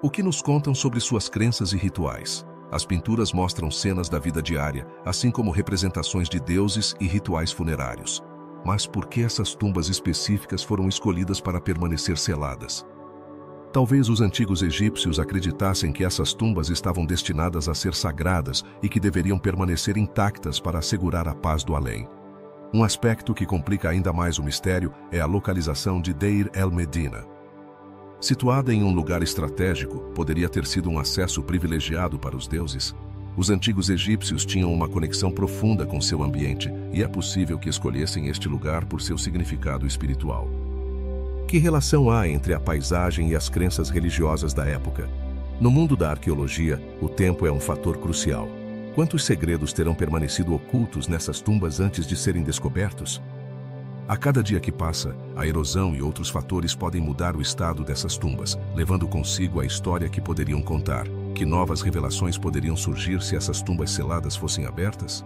O que nos contam sobre suas crenças e rituais? As pinturas mostram cenas da vida diária, assim como representações de deuses e rituais funerários. Mas por que essas tumbas específicas foram escolhidas para permanecer seladas? Talvez os antigos egípcios acreditassem que essas tumbas estavam destinadas a ser sagradas e que deveriam permanecer intactas para assegurar a paz do além. Um aspecto que complica ainda mais o mistério é a localização de Deir el-Medina. Situada em um lugar estratégico, poderia ter sido um acesso privilegiado para os deuses. Os antigos egípcios tinham uma conexão profunda com seu ambiente, e é possível que escolhessem este lugar por seu significado espiritual. Que relação há entre a paisagem e as crenças religiosas da época? No mundo da arqueologia, o tempo é um fator crucial. Quantos segredos terão permanecido ocultos nessas tumbas antes de serem descobertos? A cada dia que passa, a erosão e outros fatores podem mudar o estado dessas tumbas, levando consigo a história que poderiam contar. Que novas revelações poderiam surgir se essas tumbas seladas fossem abertas?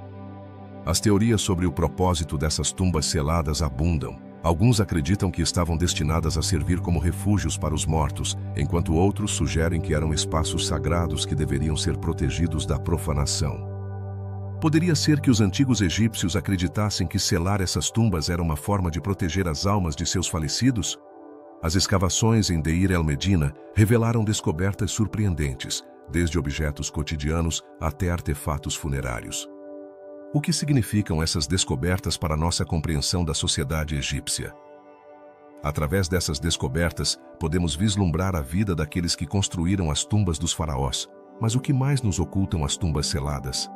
As teorias sobre o propósito dessas tumbas seladas abundam. Alguns acreditam que estavam destinadas a servir como refúgios para os mortos, enquanto outros sugerem que eram espaços sagrados que deveriam ser protegidos da profanação. Poderia ser que os antigos egípcios acreditassem que selar essas tumbas era uma forma de proteger as almas de seus falecidos? As escavações em Deir el-Medina revelaram descobertas surpreendentes, desde objetos cotidianos até artefatos funerários. O que significam essas descobertas para nossa compreensão da sociedade egípcia? Através dessas descobertas, podemos vislumbrar a vida daqueles que construíram as tumbas dos faraós. Mas o que mais nos ocultam as tumbas seladas?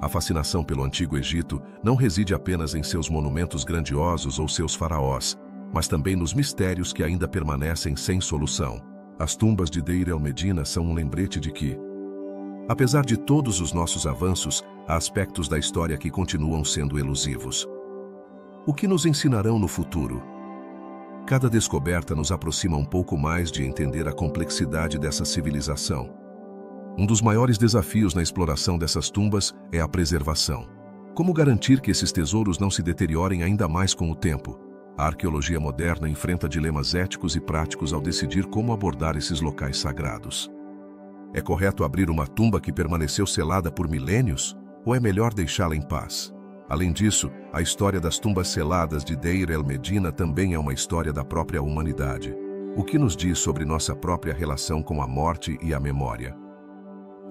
A fascinação pelo Antigo Egito não reside apenas em seus monumentos grandiosos ou seus faraós, mas também nos mistérios que ainda permanecem sem solução. As tumbas de Deir el-Medina são um lembrete de que, apesar de todos os nossos avanços, há aspectos da história que continuam sendo elusivos. O que nos ensinarão no futuro? Cada descoberta nos aproxima um pouco mais de entender a complexidade dessa civilização. Um dos maiores desafios na exploração dessas tumbas é a preservação. Como garantir que esses tesouros não se deteriorem ainda mais com o tempo? A arqueologia moderna enfrenta dilemas éticos e práticos ao decidir como abordar esses locais sagrados. É correto abrir uma tumba que permaneceu selada por milênios? Ou é melhor deixá-la em paz? Além disso, a história das tumbas seladas de Deir el-Medina também é uma história da própria humanidade. O que nos diz sobre nossa própria relação com a morte e a memória?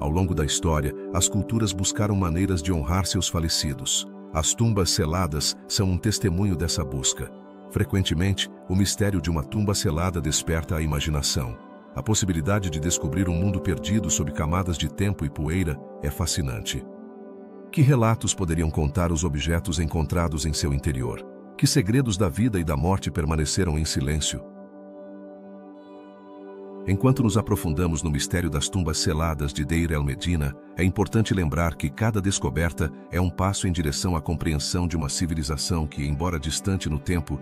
Ao longo da história, as culturas buscaram maneiras de honrar seus falecidos. As tumbas seladas são um testemunho dessa busca. Frequentemente, o mistério de uma tumba selada desperta a imaginação. A possibilidade de descobrir um mundo perdido sob camadas de tempo e poeira é fascinante. Que relatos poderiam contar os objetos encontrados em seu interior? Que segredos da vida e da morte permaneceram em silêncio? Enquanto nos aprofundamos no mistério das tumbas seladas de Deir el-Medina, é importante lembrar que cada descoberta é um passo em direção à compreensão de uma civilização que, embora distante no tempo,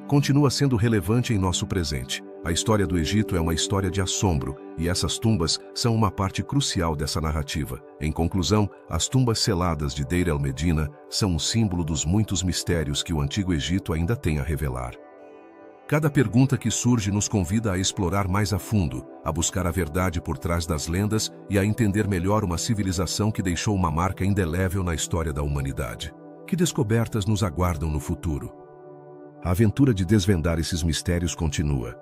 continua sendo relevante em nosso presente. A história do Egito é uma história de assombro, e essas tumbas são uma parte crucial dessa narrativa. Em conclusão, as tumbas seladas de Deir el-Medina são um símbolo dos muitos mistérios que o Antigo Egito ainda tem a revelar. Cada pergunta que surge nos convida a explorar mais a fundo, a buscar a verdade por trás das lendas e a entender melhor uma civilização que deixou uma marca indelével na história da humanidade. Que descobertas nos aguardam no futuro? A aventura de desvendar esses mistérios continua.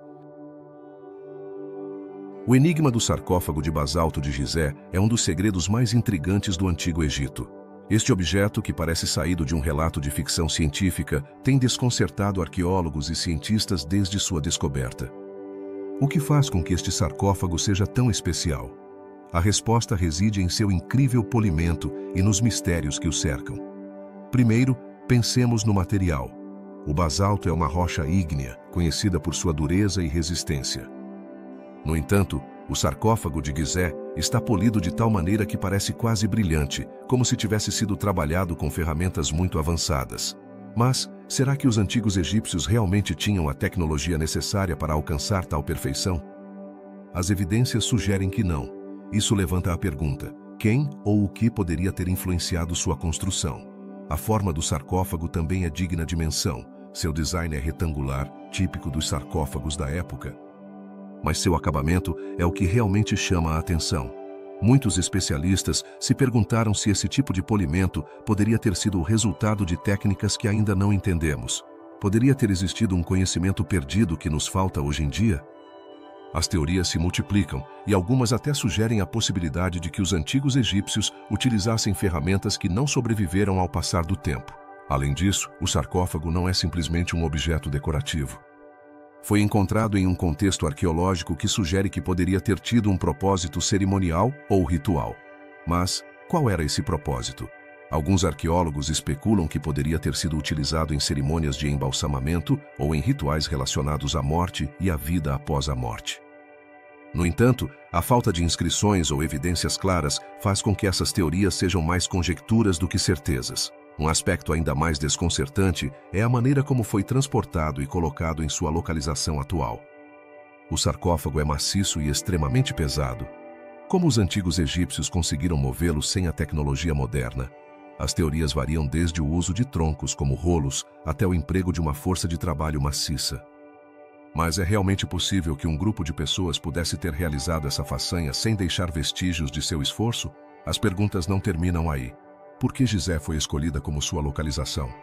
O enigma do sarcófago de basalto de Gizé é um dos segredos mais intrigantes do Antigo Egito. Este objeto, que parece saído de um relato de ficção científica, tem desconcertado arqueólogos e cientistas desde sua descoberta. O que faz com que este sarcófago seja tão especial? A resposta reside em seu incrível polimento e nos mistérios que o cercam. Primeiro, pensemos no material. O basalto é uma rocha ígnea, conhecida por sua dureza e resistência. No entanto, o sarcófago de Gizé está polido de tal maneira que parece quase brilhante, como se tivesse sido trabalhado com ferramentas muito avançadas. Mas, será que os antigos egípcios realmente tinham a tecnologia necessária para alcançar tal perfeição? As evidências sugerem que não. Isso levanta a pergunta: quem ou o que poderia ter influenciado sua construção? A forma do sarcófago também é digna de menção. Seu design é retangular, típico dos sarcófagos da época. Mas seu acabamento é o que realmente chama a atenção. Muitos especialistas se perguntaram se esse tipo de polimento poderia ter sido o resultado de técnicas que ainda não entendemos. Poderia ter existido um conhecimento perdido que nos falta hoje em dia? As teorias se multiplicam e algumas até sugerem a possibilidade de que os antigos egípcios utilizassem ferramentas que não sobreviveram ao passar do tempo. Além disso, o sarcófago não é simplesmente um objeto decorativo. Foi encontrado em um contexto arqueológico que sugere que poderia ter tido um propósito cerimonial ou ritual. Mas, qual era esse propósito? Alguns arqueólogos especulam que poderia ter sido utilizado em cerimônias de embalsamamento ou em rituais relacionados à morte e à vida após a morte. No entanto, a falta de inscrições ou evidências claras faz com que essas teorias sejam mais conjecturas do que certezas. Um aspecto ainda mais desconcertante é a maneira como foi transportado e colocado em sua localização atual. O sarcófago é maciço e extremamente pesado. Como os antigos egípcios conseguiram movê-lo sem a tecnologia moderna? As teorias variam desde o uso de troncos como rolos até o emprego de uma força de trabalho maciça. Mas é realmente possível que um grupo de pessoas pudesse ter realizado essa façanha sem deixar vestígios de seu esforço? As perguntas não terminam aí. Por que Gizé foi escolhida como sua localização?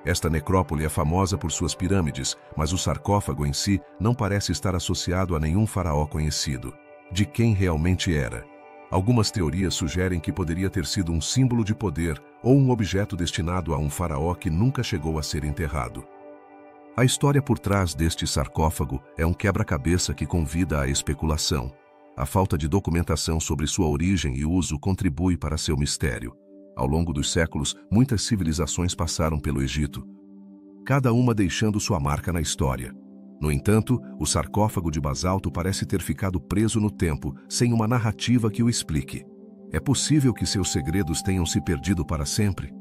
Esta necrópole é famosa por suas pirâmides, mas o sarcófago em si não parece estar associado a nenhum faraó conhecido. De quem realmente era? Algumas teorias sugerem que poderia ter sido um símbolo de poder ou um objeto destinado a um faraó que nunca chegou a ser enterrado. A história por trás deste sarcófago é um quebra-cabeça que convida à especulação. A falta de documentação sobre sua origem e uso contribui para seu mistério. Ao longo dos séculos, muitas civilizações passaram pelo Egito, cada uma deixando sua marca na história. No entanto, o sarcófago de basalto parece ter ficado preso no tempo, sem uma narrativa que o explique. É possível que seus segredos tenham se perdido para sempre?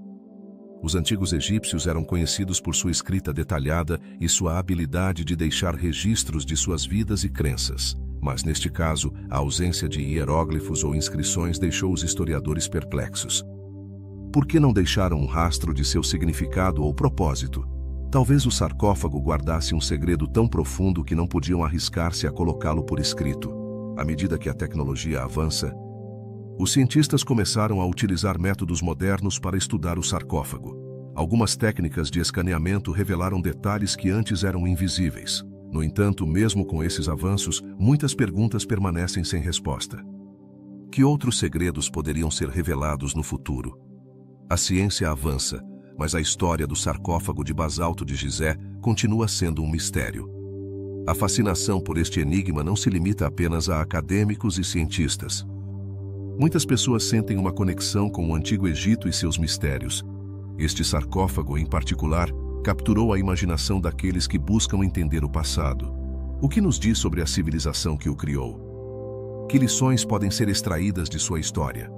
Os antigos egípcios eram conhecidos por sua escrita detalhada e sua habilidade de deixar registros de suas vidas e crenças. Mas, neste caso, a ausência de hieróglifos ou inscrições deixou os historiadores perplexos. Por que não deixaram um rastro de seu significado ou propósito? Talvez o sarcófago guardasse um segredo tão profundo que não podiam arriscar-se a colocá-lo por escrito. À medida que a tecnologia avança, os cientistas começaram a utilizar métodos modernos para estudar o sarcófago. Algumas técnicas de escaneamento revelaram detalhes que antes eram invisíveis. No entanto, mesmo com esses avanços, muitas perguntas permanecem sem resposta. Que outros segredos poderiam ser revelados no futuro? A ciência avança, mas a história do sarcófago de basalto de Gizé continua sendo um mistério. A fascinação por este enigma não se limita apenas a acadêmicos e cientistas. Muitas pessoas sentem uma conexão com o Antigo Egito e seus mistérios. Este sarcófago, em particular, capturou a imaginação daqueles que buscam entender o passado. O que nos diz sobre a civilização que o criou? Que lições podem ser extraídas de sua história?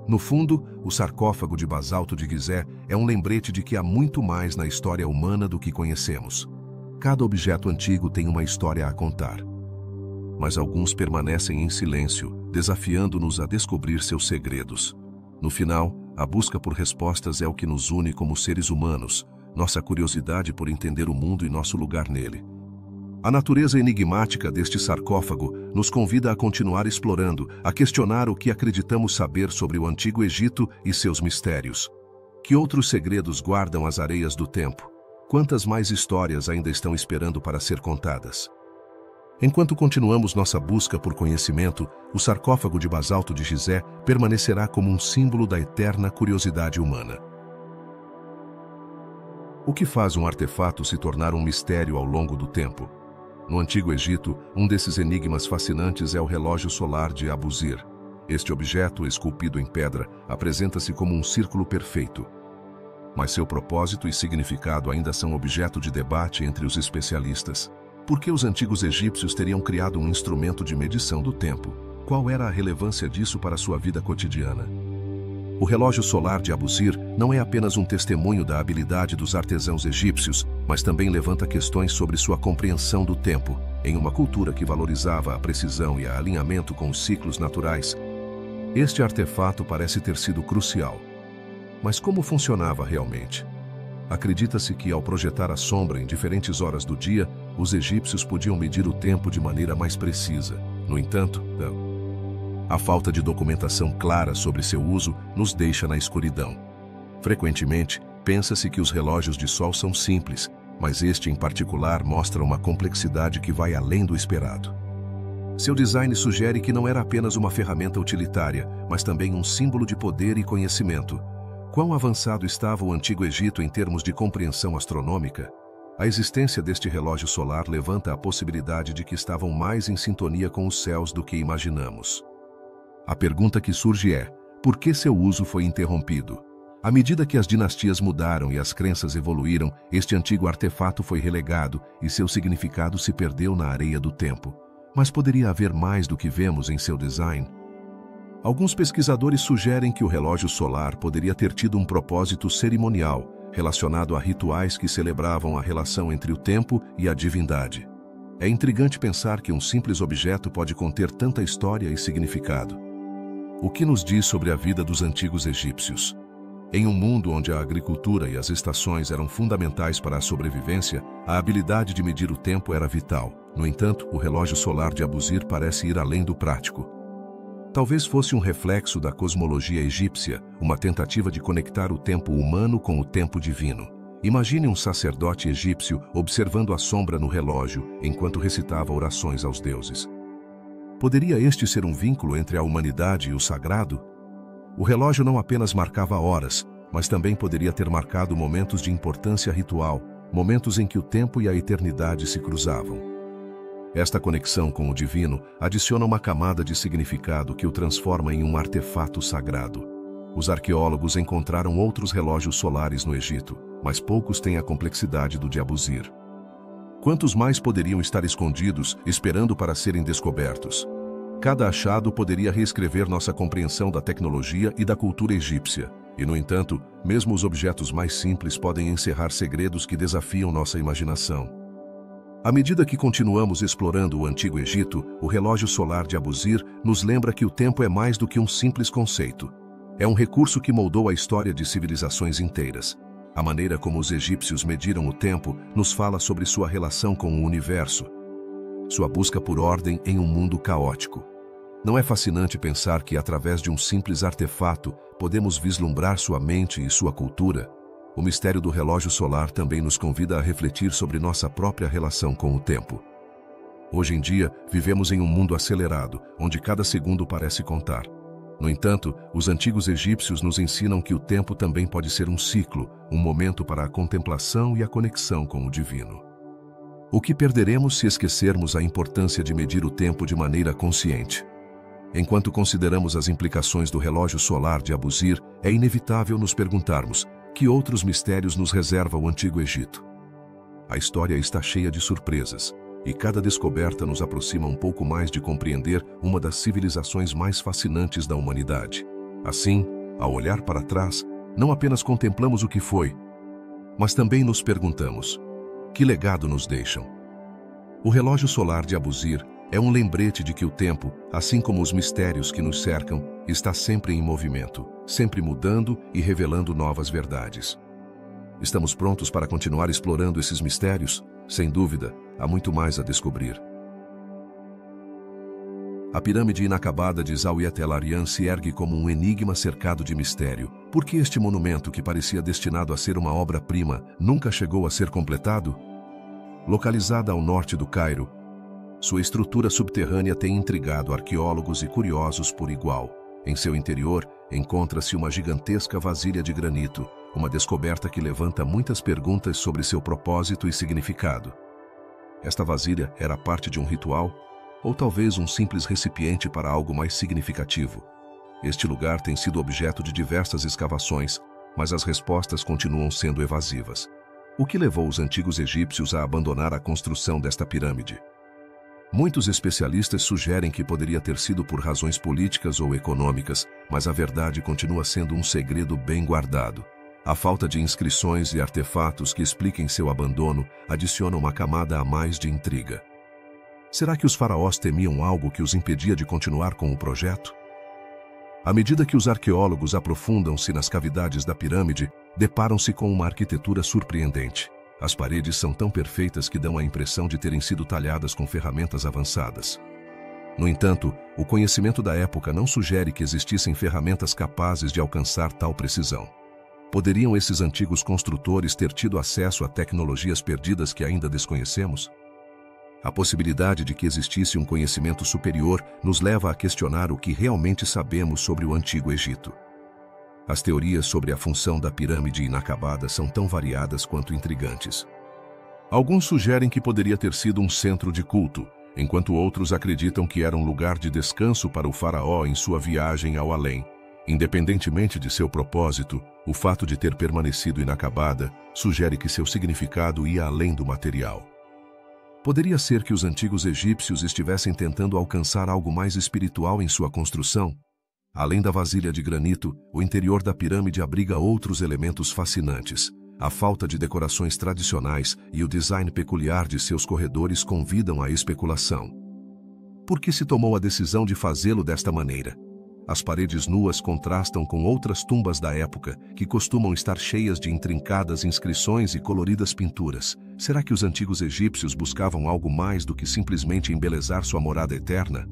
No fundo, o sarcófago de basalto de Gizé é um lembrete de que há muito mais na história humana do que conhecemos. Cada objeto antigo tem uma história a contar. Mas alguns permanecem em silêncio, desafiando-nos a descobrir seus segredos. No final, a busca por respostas é o que nos une como seres humanos, nossa curiosidade por entender o mundo e nosso lugar nele. A natureza enigmática deste sarcófago nos convida a continuar explorando, a questionar o que acreditamos saber sobre o Antigo Egito e seus mistérios. Que outros segredos guardam as areias do tempo? Quantas mais histórias ainda estão esperando para ser contadas? Enquanto continuamos nossa busca por conhecimento, o sarcófago de basalto de Gizé permanecerá como um símbolo da eterna curiosidade humana. O que faz um artefato se tornar um mistério ao longo do tempo? No Antigo Egito, um desses enigmas fascinantes é o relógio solar de Abusir. Este objeto, esculpido em pedra, apresenta-se como um círculo perfeito. Mas seu propósito e significado ainda são objeto de debate entre os especialistas. Por que os antigos egípcios teriam criado um instrumento de medição do tempo? Qual era a relevância disso para sua vida cotidiana? O relógio solar de Abusir não é apenas um testemunho da habilidade dos artesãos egípcios, mas também levanta questões sobre sua compreensão do tempo, em uma cultura que valorizava a precisão e o alinhamento com os ciclos naturais. Este artefato parece ter sido crucial. Mas como funcionava realmente? Acredita-se que, ao projetar a sombra em diferentes horas do dia, os egípcios podiam medir o tempo de maneira mais precisa. No entanto, a falta de documentação clara sobre seu uso nos deixa na escuridão. Frequentemente, pensa-se que os relógios de sol são simples, mas este em particular mostra uma complexidade que vai além do esperado. Seu design sugere que não era apenas uma ferramenta utilitária, mas também um símbolo de poder e conhecimento. Quão avançado estava o Antigo Egito em termos de compreensão astronômica? A existência deste relógio solar levanta a possibilidade de que estavam mais em sintonia com os céus do que imaginamos. A pergunta que surge é: por que seu uso foi interrompido? À medida que as dinastias mudaram e as crenças evoluíram, este antigo artefato foi relegado e seu significado se perdeu na areia do tempo. Mas poderia haver mais do que vemos em seu design? Alguns pesquisadores sugerem que o relógio solar poderia ter tido um propósito cerimonial, relacionado a rituais que celebravam a relação entre o tempo e a divindade. É intrigante pensar que um simples objeto pode conter tanta história e significado. O que nos diz sobre a vida dos antigos egípcios? Em um mundo onde a agricultura e as estações eram fundamentais para a sobrevivência, a habilidade de medir o tempo era vital. No entanto, o relógio solar de Abusir parece ir além do prático. Talvez fosse um reflexo da cosmologia egípcia, uma tentativa de conectar o tempo humano com o tempo divino. Imagine um sacerdote egípcio observando a sombra no relógio enquanto recitava orações aos deuses. Poderia este ser um vínculo entre a humanidade e o sagrado? O relógio não apenas marcava horas, mas também poderia ter marcado momentos de importância ritual, momentos em que o tempo e a eternidade se cruzavam. Esta conexão com o divino adiciona uma camada de significado que o transforma em um artefato sagrado. Os arqueólogos encontraram outros relógios solares no Egito, mas poucos têm a complexidade do de Abusir. Quantos mais poderiam estar escondidos, esperando para serem descobertos? Cada achado poderia reescrever nossa compreensão da tecnologia e da cultura egípcia. E, no entanto, mesmo os objetos mais simples podem encerrar segredos que desafiam nossa imaginação. À medida que continuamos explorando o Antigo Egito, o relógio solar de Abusir nos lembra que o tempo é mais do que um simples conceito. É um recurso que moldou a história de civilizações inteiras. A maneira como os egípcios mediram o tempo nos fala sobre sua relação com o universo, sua busca por ordem em um mundo caótico. Não é fascinante pensar que, através de um simples artefato, podemos vislumbrar sua mente e sua cultura? O mistério do relógio solar também nos convida a refletir sobre nossa própria relação com o tempo. Hoje em dia, vivemos em um mundo acelerado, onde cada segundo parece contar. No entanto, os antigos egípcios nos ensinam que o tempo também pode ser um ciclo, um momento para a contemplação e a conexão com o divino. O que perderemos se esquecermos a importância de medir o tempo de maneira consciente? Enquanto consideramos as implicações do relógio solar de Abusir, é inevitável nos perguntarmos: que outros mistérios nos reserva o Antigo Egito? A história está cheia de surpresas, e cada descoberta nos aproxima um pouco mais de compreender uma das civilizações mais fascinantes da humanidade. Assim, ao olhar para trás, não apenas contemplamos o que foi, mas também nos perguntamos: que legado nos deixam? O relógio solar de Abusir é um lembrete de que o tempo, assim como os mistérios que nos cercam, está sempre em movimento, sempre mudando e revelando novas verdades. Estamos prontos para continuar explorando esses mistérios? Sem dúvida, há muito mais a descobrir. A pirâmide inacabada de Zawiat el-Aryan se ergue como um enigma cercado de mistério. Por que este monumento, que parecia destinado a ser uma obra-prima, nunca chegou a ser completado? Localizada ao norte do Cairo, sua estrutura subterrânea tem intrigado arqueólogos e curiosos por igual. Em seu interior, encontra-se uma gigantesca vasilha de granito, uma descoberta que levanta muitas perguntas sobre seu propósito e significado. Esta vasilha era parte de um ritual? Ou talvez um simples recipiente para algo mais significativo? Este lugar tem sido objeto de diversas escavações, mas as respostas continuam sendo evasivas. O que levou os antigos egípcios a abandonar a construção desta pirâmide? Muitos especialistas sugerem que poderia ter sido por razões políticas ou econômicas, mas a verdade continua sendo um segredo bem guardado. A falta de inscrições e artefatos que expliquem seu abandono adiciona uma camada a mais de intriga. Será que os faraós temiam algo que os impedia de continuar com o projeto? À medida que os arqueólogos aprofundam-se nas cavidades da pirâmide, deparam-se com uma arquitetura surpreendente. As paredes são tão perfeitas que dão a impressão de terem sido talhadas com ferramentas avançadas. No entanto, o conhecimento da época não sugere que existissem ferramentas capazes de alcançar tal precisão. Poderiam esses antigos construtores ter tido acesso a tecnologias perdidas que ainda desconhecemos? A possibilidade de que existisse um conhecimento superior nos leva a questionar o que realmente sabemos sobre o Antigo Egito. As teorias sobre a função da pirâmide inacabada são tão variadas quanto intrigantes. Alguns sugerem que poderia ter sido um centro de culto, enquanto outros acreditam que era um lugar de descanso para o faraó em sua viagem ao além. Independentemente de seu propósito, o fato de ter permanecido inacabada sugere que seu significado ia além do material. Poderia ser que os antigos egípcios estivessem tentando alcançar algo mais espiritual em sua construção? Além da vasilha de granito, o interior da pirâmide abriga outros elementos fascinantes. A falta de decorações tradicionais e o design peculiar de seus corredores convidam à especulação. Por que se tomou a decisão de fazê-lo desta maneira? As paredes nuas contrastam com outras tumbas da época, que costumam estar cheias de intrincadas inscrições e coloridas pinturas. Será que os antigos egípcios buscavam algo mais do que simplesmente embelezar sua morada eterna?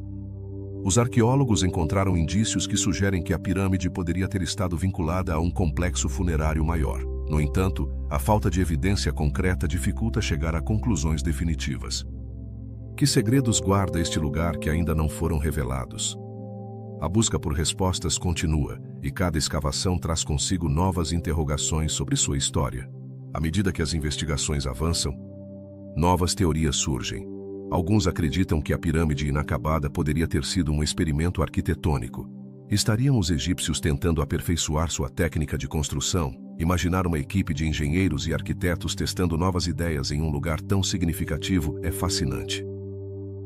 Os arqueólogos encontraram indícios que sugerem que a pirâmide poderia ter estado vinculada a um complexo funerário maior. No entanto, a falta de evidência concreta dificulta chegar a conclusões definitivas. Que segredos guarda este lugar que ainda não foram revelados? A busca por respostas continua, e cada escavação traz consigo novas interrogações sobre sua história. À medida que as investigações avançam, novas teorias surgem. Alguns acreditam que a pirâmide inacabada poderia ter sido um experimento arquitetônico. Estariam os egípcios tentando aperfeiçoar sua técnica de construção? Imaginar uma equipe de engenheiros e arquitetos testando novas ideias em um lugar tão significativo é fascinante.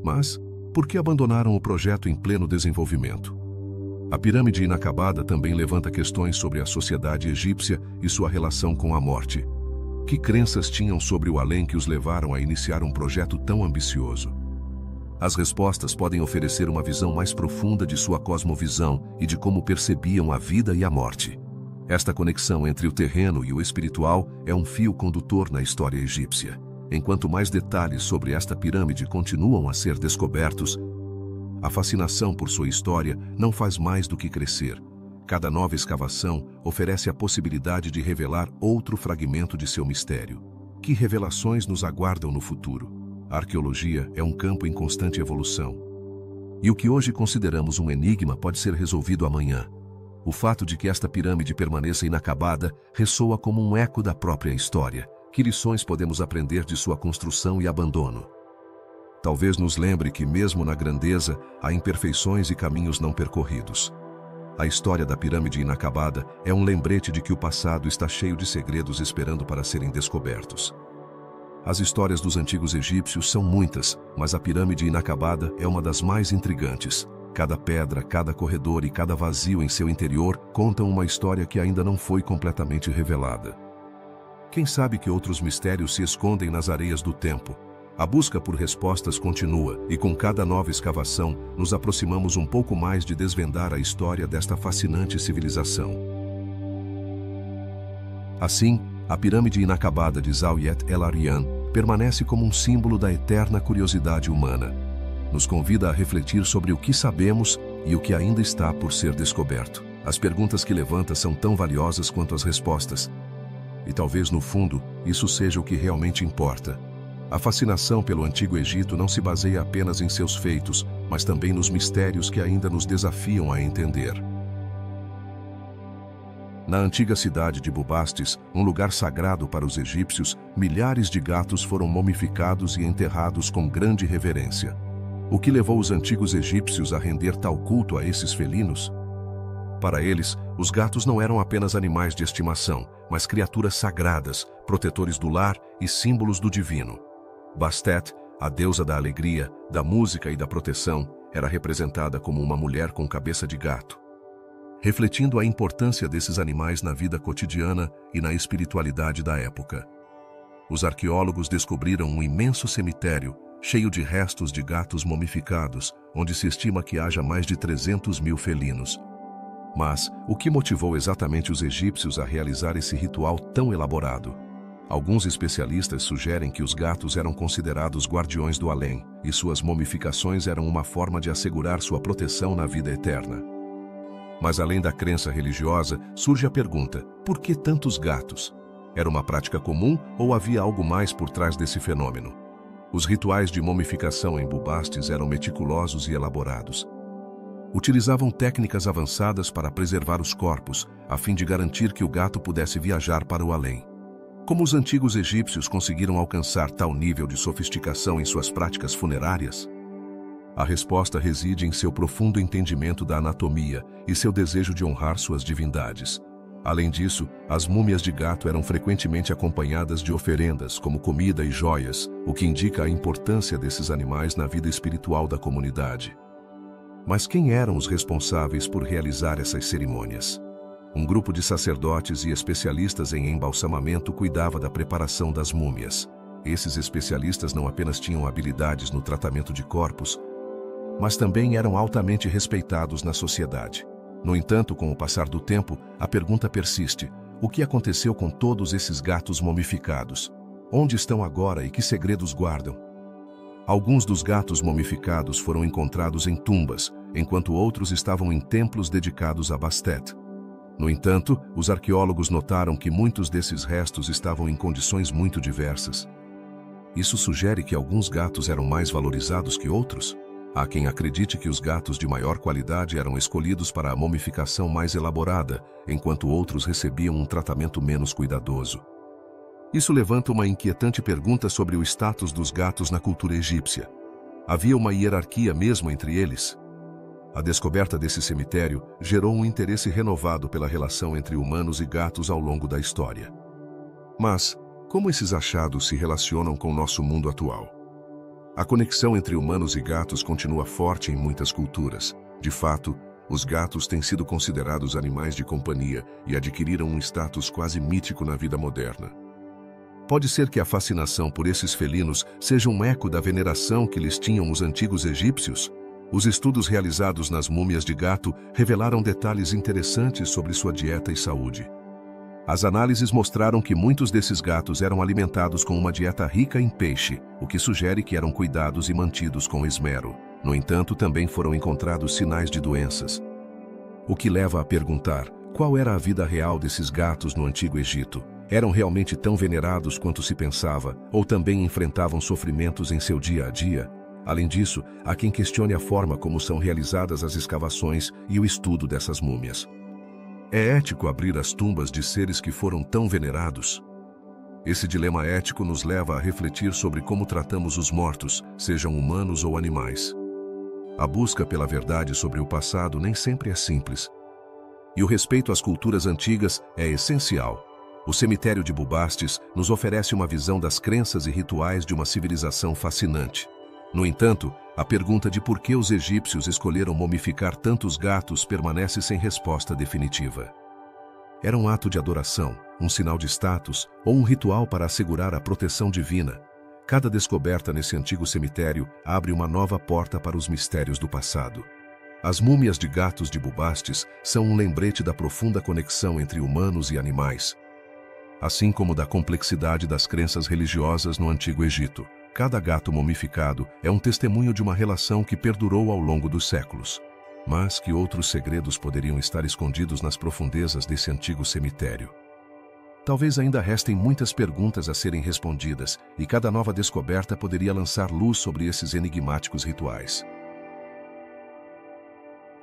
Mas, por que abandonaram o projeto em pleno desenvolvimento? A pirâmide inacabada também levanta questões sobre a sociedade egípcia e sua relação com a morte. Que crenças tinham sobre o além que os levaram a iniciar um projeto tão ambicioso? As respostas podem oferecer uma visão mais profunda de sua cosmovisão e de como percebiam a vida e a morte. Esta conexão entre o terreno e o espiritual é um fio condutor na história egípcia. Enquanto mais detalhes sobre esta pirâmide continuam a ser descobertos, a fascinação por sua história não faz mais do que crescer. Cada nova escavação oferece a possibilidade de revelar outro fragmento de seu mistério. Que revelações nos aguardam no futuro? A arqueologia é um campo em constante evolução. E o que hoje consideramos um enigma pode ser resolvido amanhã. O fato de que esta pirâmide permaneça inacabada ressoa como um eco da própria história. Que lições podemos aprender de sua construção e abandono? Talvez nos lembre que, mesmo na grandeza, há imperfeições e caminhos não percorridos. A história da pirâmide inacabada é um lembrete de que o passado está cheio de segredos esperando para serem descobertos. As histórias dos antigos egípcios são muitas, mas a pirâmide inacabada é uma das mais intrigantes. Cada pedra, cada corredor e cada vazio em seu interior contam uma história que ainda não foi completamente revelada. Quem sabe que outros mistérios se escondem nas areias do tempo? A busca por respostas continua, e com cada nova escavação, nos aproximamos um pouco mais de desvendar a história desta fascinante civilização. Assim, A pirâmide inacabada de Zawiet el-Aryan permanece como um símbolo da eterna curiosidade humana. Nos convida a refletir sobre o que sabemos e o que ainda está por ser descoberto. As perguntas que levanta são tão valiosas quanto as respostas. E talvez, no fundo, isso seja o que realmente importa. A fascinação pelo Antigo Egito não se baseia apenas em seus feitos, mas também nos mistérios que ainda nos desafiam a entender. Na antiga cidade de Bubastis, um lugar sagrado para os egípcios, milhares de gatos foram momificados e enterrados com grande reverência. O que levou os antigos egípcios a render tal culto a esses felinos? Para eles, os gatos não eram apenas animais de estimação, mas criaturas sagradas, protetores do lar e símbolos do divino. Bastet, a deusa da alegria, da música e da proteção, era representada como uma mulher com cabeça de gato. Refletindo a importância desses animais na vida cotidiana e na espiritualidade da época. Os arqueólogos descobriram um imenso cemitério, cheio de restos de gatos momificados, onde se estima que haja mais de 300 mil felinos. Mas, o que motivou exatamente os egípcios a realizar esse ritual tão elaborado? Alguns especialistas sugerem que os gatos eram considerados guardiões do além, e suas momificações eram uma forma de assegurar sua proteção na vida eterna. Mas além da crença religiosa, surge a pergunta: por que tantos gatos? Era uma prática comum ou havia algo mais por trás desse fenômeno? Os rituais de momificação em Bubastis eram meticulosos e elaborados. Utilizavam técnicas avançadas para preservar os corpos, a fim de garantir que o gato pudesse viajar para o além. Como os antigos egípcios conseguiram alcançar tal nível de sofisticação em suas práticas funerárias? A resposta reside em seu profundo entendimento da anatomia e seu desejo de honrar suas divindades. Além disso, as múmias de gato eram frequentemente acompanhadas de oferendas, como comida e joias, o que indica a importância desses animais na vida espiritual da comunidade. Mas quem eram os responsáveis por realizar essas cerimônias? Um grupo de sacerdotes e especialistas em embalsamamento cuidava da preparação das múmias. Esses especialistas não apenas tinham habilidades no tratamento de corpos, mas também eram altamente respeitados na sociedade. No entanto, com o passar do tempo, a pergunta persiste: o que aconteceu com todos esses gatos momificados? Onde estão agora e que segredos guardam? Alguns dos gatos momificados foram encontrados em tumbas, enquanto outros estavam em templos dedicados a Bastet. No entanto, os arqueólogos notaram que muitos desses restos estavam em condições muito diversas. Isso sugere que alguns gatos eram mais valorizados que outros? Há quem acredite que os gatos de maior qualidade eram escolhidos para a momificação mais elaborada, enquanto outros recebiam um tratamento menos cuidadoso. Isso levanta uma inquietante pergunta sobre o status dos gatos na cultura egípcia. Havia uma hierarquia mesmo entre eles? A descoberta desse cemitério gerou um interesse renovado pela relação entre humanos e gatos ao longo da história. Mas, como esses achados se relacionam com o nosso mundo atual? A conexão entre humanos e gatos continua forte em muitas culturas. De fato, os gatos têm sido considerados animais de companhia e adquiriram um status quase mítico na vida moderna. Pode ser que a fascinação por esses felinos seja um eco da veneração que lhes tinham os antigos egípcios? Os estudos realizados nas múmias de gato revelaram detalhes interessantes sobre sua dieta e saúde. As análises mostraram que muitos desses gatos eram alimentados com uma dieta rica em peixe, o que sugere que eram cuidados e mantidos com esmero. No entanto, também foram encontrados sinais de doenças. O que leva a perguntar: qual era a vida real desses gatos no Antigo Egito? Eram realmente tão venerados quanto se pensava, ou também enfrentavam sofrimentos em seu dia a dia? Além disso, há quem questione a forma como são realizadas as escavações e o estudo dessas múmias. É ético abrir as tumbas de seres que foram tão venerados? Esse dilema ético nos leva a refletir sobre como tratamos os mortos, sejam humanos ou animais. A busca pela verdade sobre o passado nem sempre é simples. E o respeito às culturas antigas é essencial. O cemitério de Bubastis nos oferece uma visão das crenças e rituais de uma civilização fascinante. No entanto, a pergunta de por que os egípcios escolheram momificar tantos gatos permanece sem resposta definitiva. Era um ato de adoração, um sinal de status ou um ritual para assegurar a proteção divina? Cada descoberta nesse antigo cemitério abre uma nova porta para os mistérios do passado. As múmias de gatos de Bubastis são um lembrete da profunda conexão entre humanos e animais. assim como da complexidade das crenças religiosas no Antigo Egito. Cada gato mumificado é um testemunho de uma relação que perdurou ao longo dos séculos. Mas que outros segredos poderiam estar escondidos nas profundezas desse antigo cemitério? Talvez ainda restem muitas perguntas a serem respondidas, e cada nova descoberta poderia lançar luz sobre esses enigmáticos rituais.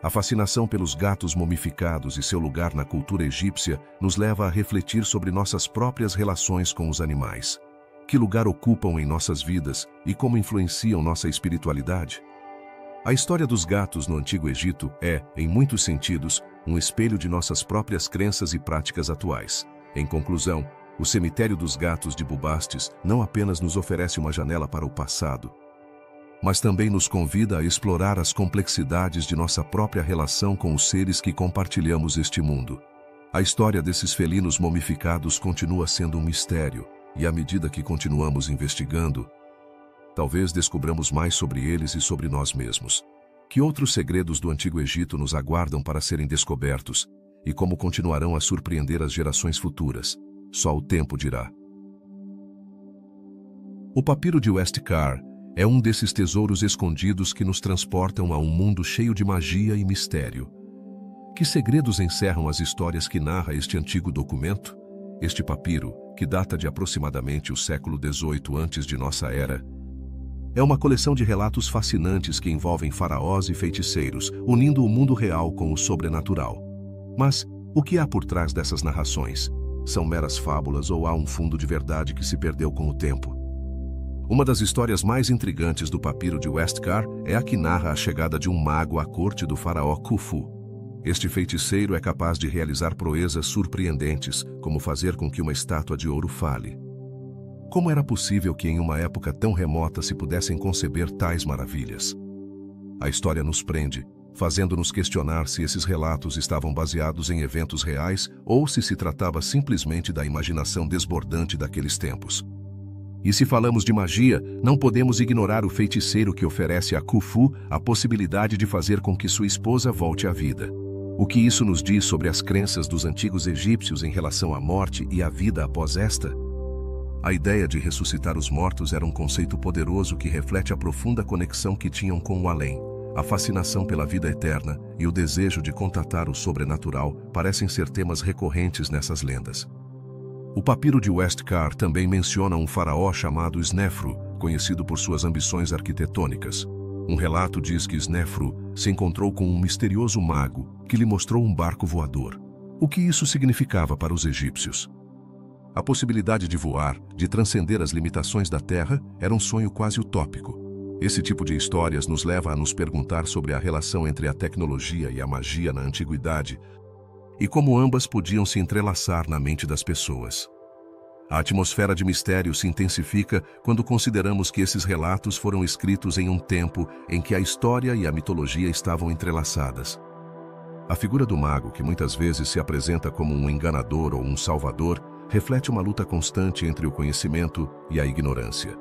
A fascinação pelos gatos mumificados e seu lugar na cultura egípcia nos leva a refletir sobre nossas próprias relações com os animais. Que lugar ocupam em nossas vidas e como influenciam nossa espiritualidade? A história dos gatos no Antigo Egito é, em muitos sentidos, um espelho de nossas próprias crenças e práticas atuais. Em conclusão, o cemitério dos gatos de Bubastis não apenas nos oferece uma janela para o passado, mas também nos convida a explorar as complexidades de nossa própria relação com os seres que compartilhamos este mundo. A história desses felinos mumificados continua sendo um mistério, e à medida que continuamos investigando, talvez descobramos mais sobre eles e sobre nós mesmos. Que outros segredos do Antigo Egito nos aguardam para serem descobertos, e como continuarão a surpreender as gerações futuras? Só o tempo dirá. O papiro de Westcar é um desses tesouros escondidos que nos transportam a um mundo cheio de magia e mistério. Que segredos encerram as histórias que narra este antigo documento? Este papiro, que data de aproximadamente o século XVIII antes de nossa era, é uma coleção de relatos fascinantes que envolvem faraós e feiticeiros, unindo o mundo real com o sobrenatural. Mas o que há por trás dessas narrações? São meras fábulas ou há um fundo de verdade que se perdeu com o tempo? Uma das histórias mais intrigantes do papiro de Westcar é a que narra a chegada de um mago à corte do faraó Khufu. Este feiticeiro é capaz de realizar proezas surpreendentes, como fazer com que uma estátua de ouro fale. Como era possível que em uma época tão remota se pudessem conceber tais maravilhas? A história nos prende, fazendo-nos questionar se esses relatos estavam baseados em eventos reais ou se se tratava simplesmente da imaginação desbordante daqueles tempos. E se falamos de magia, não podemos ignorar o feiticeiro que oferece a Khufu a possibilidade de fazer com que sua esposa volte à vida. O que isso nos diz sobre as crenças dos antigos egípcios em relação à morte e à vida após esta? A ideia de ressuscitar os mortos era um conceito poderoso que reflete a profunda conexão que tinham com o além. A fascinação pela vida eterna e o desejo de contatar o sobrenatural parecem ser temas recorrentes nessas lendas. O papiro de Westcar também menciona um faraó chamado Snefru, conhecido por suas ambições arquitetônicas. Um relato diz que Snefru se encontrou com um misterioso mago que lhe mostrou um barco voador. O que isso significava para os egípcios? A possibilidade de voar, de transcender as limitações da Terra, era um sonho quase utópico. Esse tipo de histórias nos leva a nos perguntar sobre a relação entre a tecnologia e a magia na antiguidade e como ambas podiam se entrelaçar na mente das pessoas. A atmosfera de mistério se intensifica quando consideramos que esses relatos foram escritos em um tempo em que a história e a mitologia estavam entrelaçadas. A figura do mago, que muitas vezes se apresenta como um enganador ou um salvador, reflete uma luta constante entre o conhecimento e a ignorância.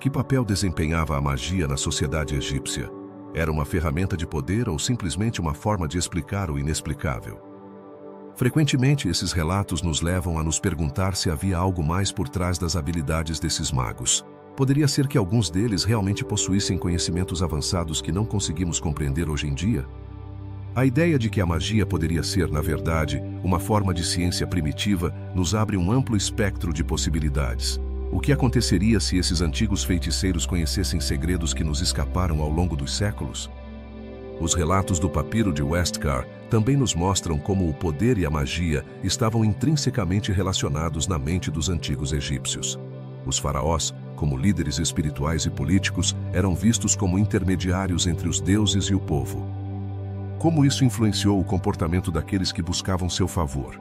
Que papel desempenhava a magia na sociedade egípcia? Era uma ferramenta de poder ou simplesmente uma forma de explicar o inexplicável? Frequentemente, esses relatos nos levam a nos perguntar se havia algo mais por trás das habilidades desses magos. Poderia ser que alguns deles realmente possuíssem conhecimentos avançados que não conseguimos compreender hoje em dia? A ideia de que a magia poderia ser, na verdade, uma forma de ciência primitiva nos abre um amplo espectro de possibilidades. O que aconteceria se esses antigos feiticeiros conhecessem segredos que nos escaparam ao longo dos séculos? Os relatos do papiro de Westcar também nos mostram como o poder e a magia estavam intrinsecamente relacionados na mente dos antigos egípcios. Os faraós, como líderes espirituais e políticos, eram vistos como intermediários entre os deuses e o povo. Como isso influenciou o comportamento daqueles que buscavam seu favor?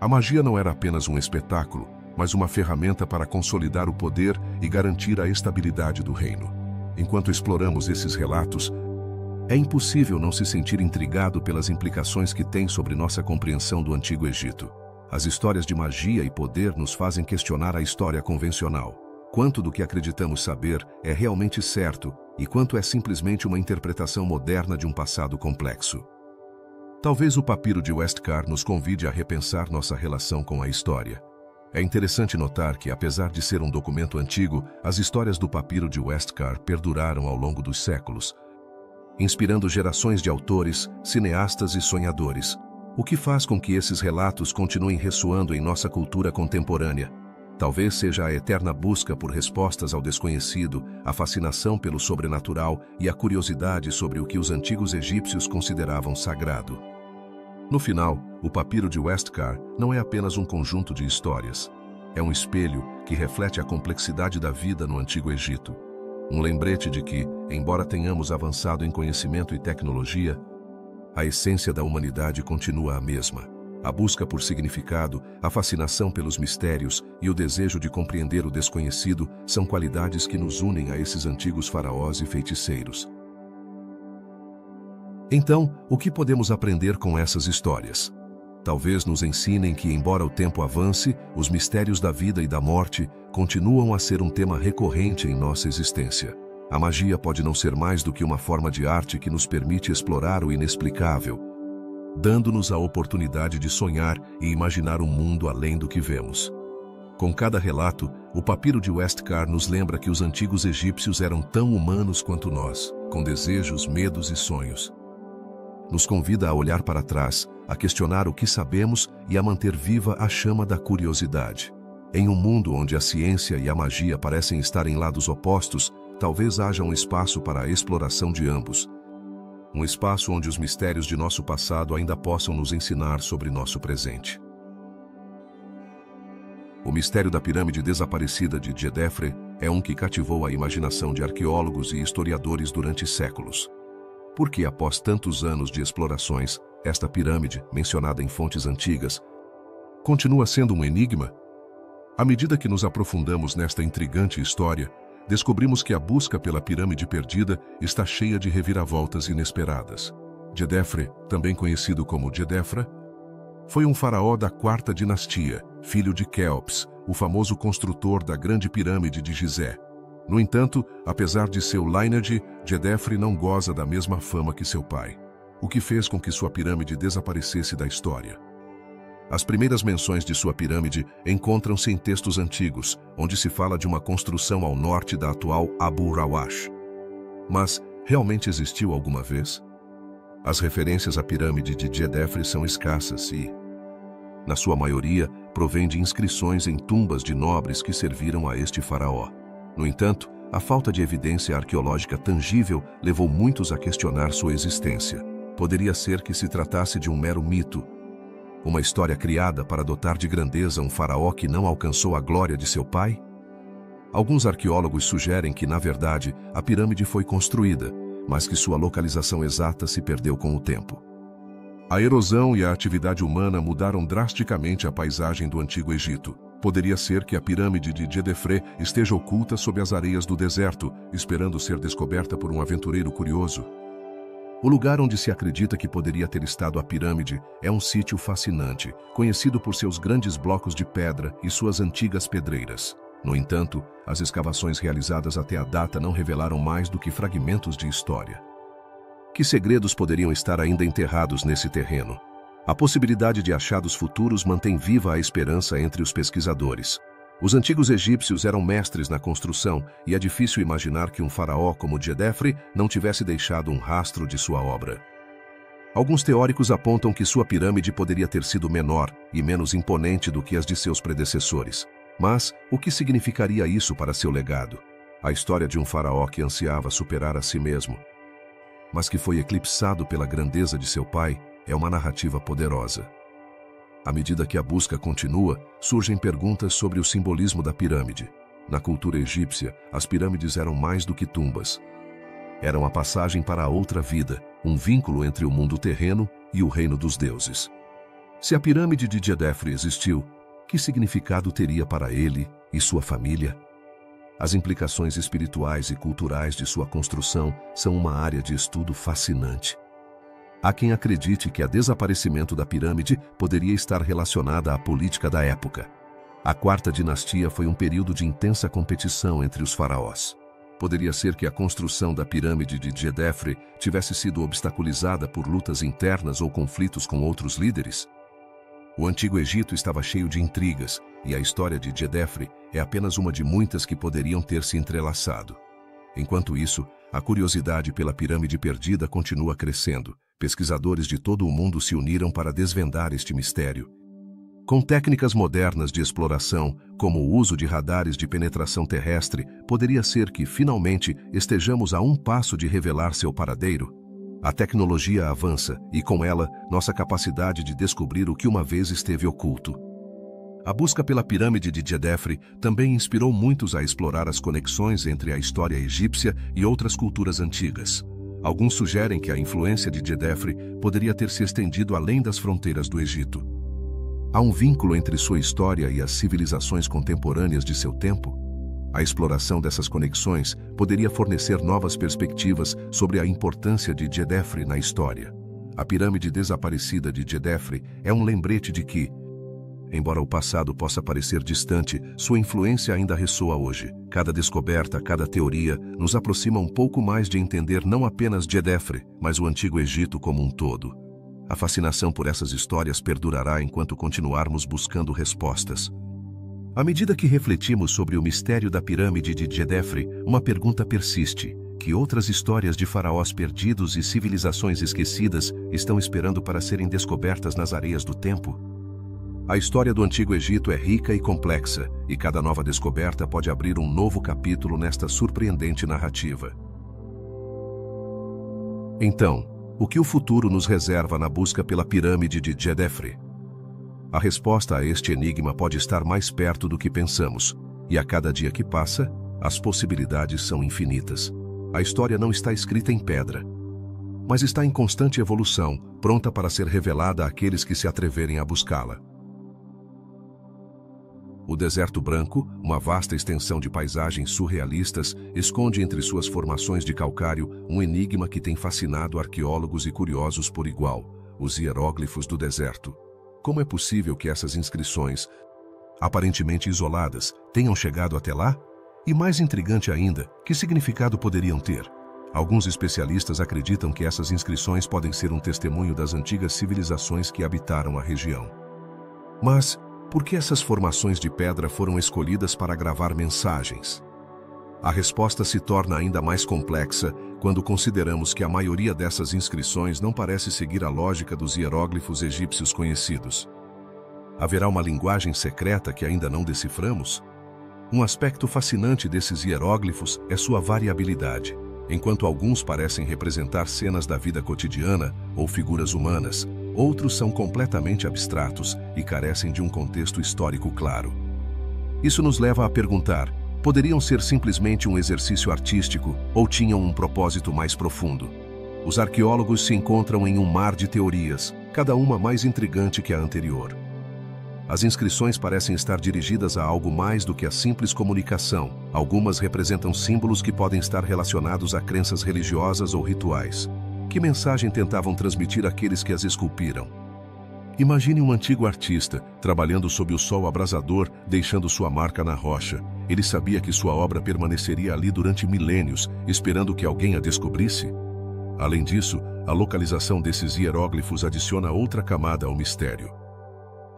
A magia não era apenas um espetáculo, mas uma ferramenta para consolidar o poder e garantir a estabilidade do reino. Enquanto exploramos esses relatos, é impossível não se sentir intrigado pelas implicações que tem sobre nossa compreensão do Antigo Egito. As histórias de magia e poder nos fazem questionar a história convencional. Quanto do que acreditamos saber é realmente certo e quanto é simplesmente uma interpretação moderna de um passado complexo. Talvez o papiro de Westcar nos convide a repensar nossa relação com a história. É interessante notar que, apesar de ser um documento antigo, as histórias do papiro de Westcar perduraram ao longo dos séculos, inspirando gerações de autores, cineastas e sonhadores, o que faz com que esses relatos continuem ressoando em nossa cultura contemporânea. Talvez seja a eterna busca por respostas ao desconhecido, a fascinação pelo sobrenatural e a curiosidade sobre o que os antigos egípcios consideravam sagrado. No final, o papiro de Westcar não é apenas um conjunto de histórias. É um espelho que reflete a complexidade da vida no Antigo Egito. Um lembrete de que, embora tenhamos avançado em conhecimento e tecnologia, a essência da humanidade continua a mesma. A busca por significado, a fascinação pelos mistérios e o desejo de compreender o desconhecido são qualidades que nos unem a esses antigos faraós e feiticeiros. Então, o que podemos aprender com essas histórias? Talvez nos ensinem que, embora o tempo avance, os mistérios da vida e da morte continuam a ser um tema recorrente em nossa existência. A magia pode não ser mais do que uma forma de arte que nos permite explorar o inexplicável, dando-nos a oportunidade de sonhar e imaginar um mundo além do que vemos. Com cada relato, o papiro de Westcar nos lembra que os antigos egípcios eram tão humanos quanto nós, com desejos, medos e sonhos. Nos convida a olhar para trás, a questionar o que sabemos e a manter viva a chama da curiosidade. Em um mundo onde a ciência e a magia parecem estar em lados opostos, talvez haja um espaço para a exploração de ambos. Um espaço onde os mistérios de nosso passado ainda possam nos ensinar sobre nosso presente. O mistério da pirâmide desaparecida de Djedefre é um que cativou a imaginação de arqueólogos e historiadores durante séculos. Porque, após tantos anos de explorações, esta pirâmide, mencionada em fontes antigas, continua sendo um enigma? À medida que nos aprofundamos nesta intrigante história, descobrimos que a busca pela pirâmide perdida está cheia de reviravoltas inesperadas. Djedefre, também conhecido como Djedefra, foi um faraó da quarta dinastia, filho de Quéops, o famoso construtor da grande pirâmide de Gizé. No entanto, apesar de seu lineage, Djedefre não goza da mesma fama que seu pai, o que fez com que sua pirâmide desaparecesse da história. As primeiras menções de sua pirâmide encontram-se em textos antigos, onde se fala de uma construção ao norte da atual Abu Rawash. Mas, realmente existiu alguma vez? As referências à pirâmide de Djedefre são escassas e, na sua maioria, provém de inscrições em tumbas de nobres que serviram a este faraó. No entanto, a falta de evidência arqueológica tangível levou muitos a questionar sua existência. Poderia ser que se tratasse de um mero mito, uma história criada para dotar de grandeza um faraó que não alcançou a glória de seu pai? Alguns arqueólogos sugerem que, na verdade, a pirâmide foi construída, mas que sua localização exata se perdeu com o tempo. A erosão e a atividade humana mudaram drasticamente a paisagem do Antigo Egito. Poderia ser que a pirâmide de Djedefre esteja oculta sob as areias do deserto, esperando ser descoberta por um aventureiro curioso. O lugar onde se acredita que poderia ter estado a pirâmide é um sítio fascinante, conhecido por seus grandes blocos de pedra e suas antigas pedreiras. No entanto, as escavações realizadas até a data não revelaram mais do que fragmentos de história. Que segredos poderiam estar ainda enterrados nesse terreno? A possibilidade de achados futuros mantém viva a esperança entre os pesquisadores. Os antigos egípcios eram mestres na construção e é difícil imaginar que um faraó como Djedefre não tivesse deixado um rastro de sua obra. Alguns teóricos apontam que sua pirâmide poderia ter sido menor e menos imponente do que as de seus predecessores. Mas o que significaria isso para seu legado? A história de um faraó que ansiava superar a si mesmo, mas que foi eclipsado pela grandeza de seu pai, é uma narrativa poderosa. À medida que a busca continua, surgem perguntas sobre o simbolismo da pirâmide. Na cultura egípcia, as pirâmides eram mais do que tumbas. Eram a passagem para a outra vida, um vínculo entre o mundo terreno e o reino dos deuses. Se a pirâmide de Djedefre existiu, que significado teria para ele e sua família? As implicações espirituais e culturais de sua construção são uma área de estudo fascinante. Há quem acredite que o desaparecimento da pirâmide poderia estar relacionada à política da época. A quarta dinastia foi um período de intensa competição entre os faraós. Poderia ser que a construção da pirâmide de Djedefre tivesse sido obstaculizada por lutas internas ou conflitos com outros líderes? O Antigo Egito estava cheio de intrigas, e a história de Djedefre é apenas uma de muitas que poderiam ter se entrelaçado. Enquanto isso, a curiosidade pela pirâmide perdida continua crescendo. Pesquisadores de todo o mundo se uniram para desvendar este mistério. Com técnicas modernas de exploração, como o uso de radares de penetração terrestre, poderia ser que, finalmente, estejamos a um passo de revelar seu paradeiro. A tecnologia avança e, com ela, nossa capacidade de descobrir o que uma vez esteve oculto. A busca pela pirâmide de Djedefre também inspirou muitos a explorar as conexões entre a história egípcia e outras culturas antigas. Alguns sugerem que a influência de Djedefre poderia ter se estendido além das fronteiras do Egito. Há um vínculo entre sua história e as civilizações contemporâneas de seu tempo? A exploração dessas conexões poderia fornecer novas perspectivas sobre a importância de Djedefre na história. A pirâmide desaparecida de Djedefre é um lembrete de que, embora o passado possa parecer distante, sua influência ainda ressoa hoje. Cada descoberta, cada teoria, nos aproxima um pouco mais de entender não apenas Djedefre, mas o Antigo Egito como um todo. A fascinação por essas histórias perdurará enquanto continuarmos buscando respostas. À medida que refletimos sobre o mistério da pirâmide de Djedefre, uma pergunta persiste: que outras histórias de faraós perdidos e civilizações esquecidas estão esperando para serem descobertas nas areias do tempo? A história do Antigo Egito é rica e complexa, e cada nova descoberta pode abrir um novo capítulo nesta surpreendente narrativa. Então, o que o futuro nos reserva na busca pela pirâmide de Djedefre? A resposta a este enigma pode estar mais perto do que pensamos, e a cada dia que passa, as possibilidades são infinitas. A história não está escrita em pedra, mas está em constante evolução, pronta para ser revelada àqueles que se atreverem a buscá-la. O deserto branco, uma vasta extensão de paisagens surrealistas, esconde entre suas formações de calcário um enigma que tem fascinado arqueólogos e curiosos por igual: os hieróglifos do deserto. Como é possível que essas inscrições, aparentemente isoladas, tenham chegado até lá? E mais intrigante ainda, que significado poderiam ter? Alguns especialistas acreditam que essas inscrições podem ser um testemunho das antigas civilizações que habitaram a região. Mas por que essas formações de pedra foram escolhidas para gravar mensagens? A resposta se torna ainda mais complexa quando consideramos que a maioria dessas inscrições não parece seguir a lógica dos hieróglifos egípcios conhecidos. Haverá uma linguagem secreta que ainda não deciframos? Um aspecto fascinante desses hieróglifos é sua variabilidade. Enquanto alguns parecem representar cenas da vida cotidiana ou figuras humanas, outros são completamente abstratos e carecem de um contexto histórico claro. Isso nos leva a perguntar: poderiam ser simplesmente um exercício artístico ou tinham um propósito mais profundo? Os arqueólogos se encontram em um mar de teorias, cada uma mais intrigante que a anterior. As inscrições parecem estar dirigidas a algo mais do que a simples comunicação. Algumas representam símbolos que podem estar relacionados a crenças religiosas ou rituais. Que mensagem tentavam transmitir àqueles que as esculpiram? Imagine um antigo artista, trabalhando sob o sol abrasador, deixando sua marca na rocha. Ele sabia que sua obra permaneceria ali durante milênios, esperando que alguém a descobrisse. Além disso, a localização desses hieróglifos adiciona outra camada ao mistério.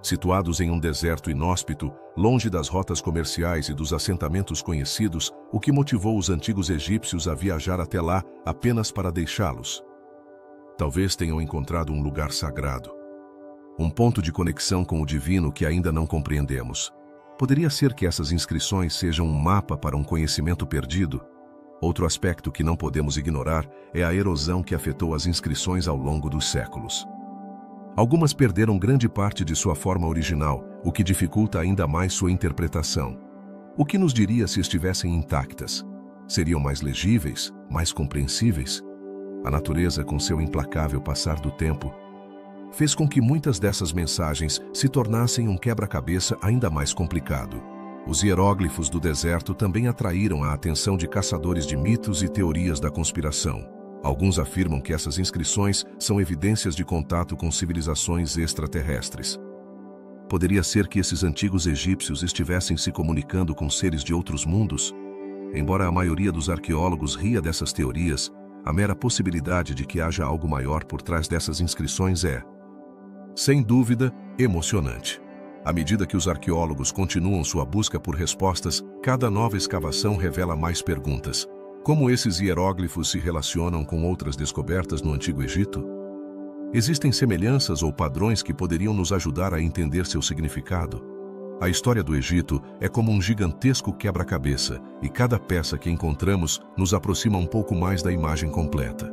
Situados em um deserto inóspito, longe das rotas comerciais e dos assentamentos conhecidos, o que motivou os antigos egípcios a viajar até lá apenas para deixá-los? Talvez tenham encontrado um lugar sagrado, um ponto de conexão com o divino que ainda não compreendemos. Poderia ser que essas inscrições sejam um mapa para um conhecimento perdido? Outro aspecto que não podemos ignorar é a erosão que afetou as inscrições ao longo dos séculos. Algumas perderam grande parte de sua forma original, o que dificulta ainda mais sua interpretação. O que nos diria se estivessem intactas? Seriam mais legíveis, mais compreensíveis? A natureza, com seu implacável passar do tempo, fez com que muitas dessas mensagens se tornassem um quebra-cabeça ainda mais complicado. Os hieróglifos do deserto também atraíram a atenção de caçadores de mitos e teorias da conspiração. Alguns afirmam que essas inscrições são evidências de contato com civilizações extraterrestres. Poderia ser que esses antigos egípcios estivessem se comunicando com seres de outros mundos? Embora a maioria dos arqueólogos ria dessas teorias, a mera possibilidade de que haja algo maior por trás dessas inscrições é Sem dúvida, emocionante. À medida que os arqueólogos continuam sua busca por respostas, cada nova escavação revela mais perguntas. Como esses hieróglifos se relacionam com outras descobertas no Antigo Egito? Existem semelhanças ou padrões que poderiam nos ajudar a entender seu significado? A história do Egito é como um gigantesco quebra-cabeça, e cada peça que encontramos nos aproxima um pouco mais da imagem completa.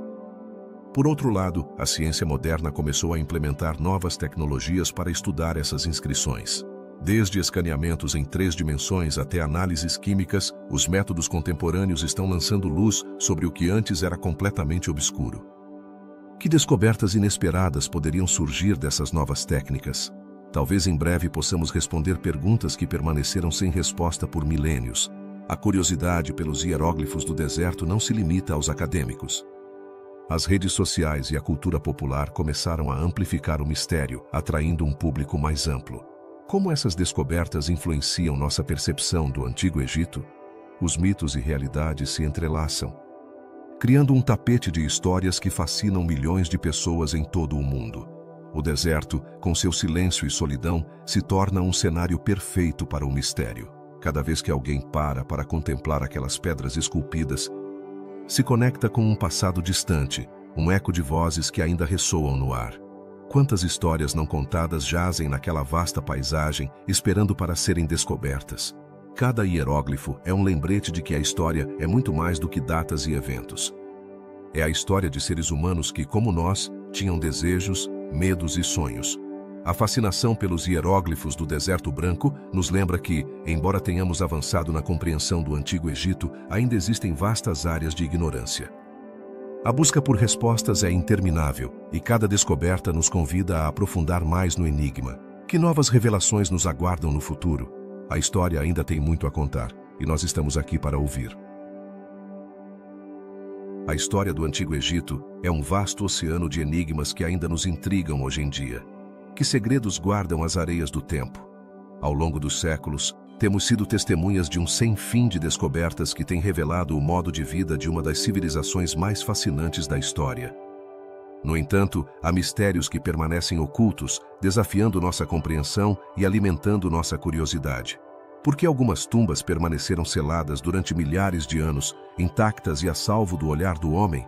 Por outro lado, a ciência moderna começou a implementar novas tecnologias para estudar essas inscrições. Desde escaneamentos em 3 dimensões até análises químicas, os métodos contemporâneos estão lançando luz sobre o que antes era completamente obscuro. Que descobertas inesperadas poderiam surgir dessas novas técnicas? Talvez em breve possamos responder perguntas que permaneceram sem resposta por milênios. A curiosidade pelos hieróglifos do deserto não se limita aos acadêmicos. As redes sociais e a cultura popular começaram a amplificar o mistério, atraindo um público mais amplo. Como essas descobertas influenciam nossa percepção do Antigo Egito? Os mitos e realidades se entrelaçam, criando um tapete de histórias que fascinam milhões de pessoas em todo o mundo. O deserto, com seu silêncio e solidão, se torna um cenário perfeito para o mistério. Cada vez que alguém para contemplar aquelas pedras esculpidas, se conecta com um passado distante, um eco de vozes que ainda ressoam no ar. Quantas histórias não contadas jazem naquela vasta paisagem, esperando para serem descobertas? Cada hieróglifo é um lembrete de que a história é muito mais do que datas e eventos. É a história de seres humanos que, como nós, tinham desejos, medos e sonhos. A fascinação pelos hieróglifos do Deserto Branco nos lembra que, embora tenhamos avançado na compreensão do Antigo Egito, ainda existem vastas áreas de ignorância. A busca por respostas é interminável, e cada descoberta nos convida a aprofundar mais no enigma. Que novas revelações nos aguardam no futuro? A história ainda tem muito a contar, e nós estamos aqui para ouvir. A história do Antigo Egito é um vasto oceano de enigmas que ainda nos intrigam hoje em dia. Que segredos guardam as areias do tempo? Ao longo dos séculos, temos sido testemunhas de um sem fim de descobertas que têm revelado o modo de vida de uma das civilizações mais fascinantes da história. No entanto, há mistérios que permanecem ocultos, desafiando nossa compreensão e alimentando nossa curiosidade. Por que algumas tumbas permaneceram seladas durante milhares de anos, intactas e a salvo do olhar do homem?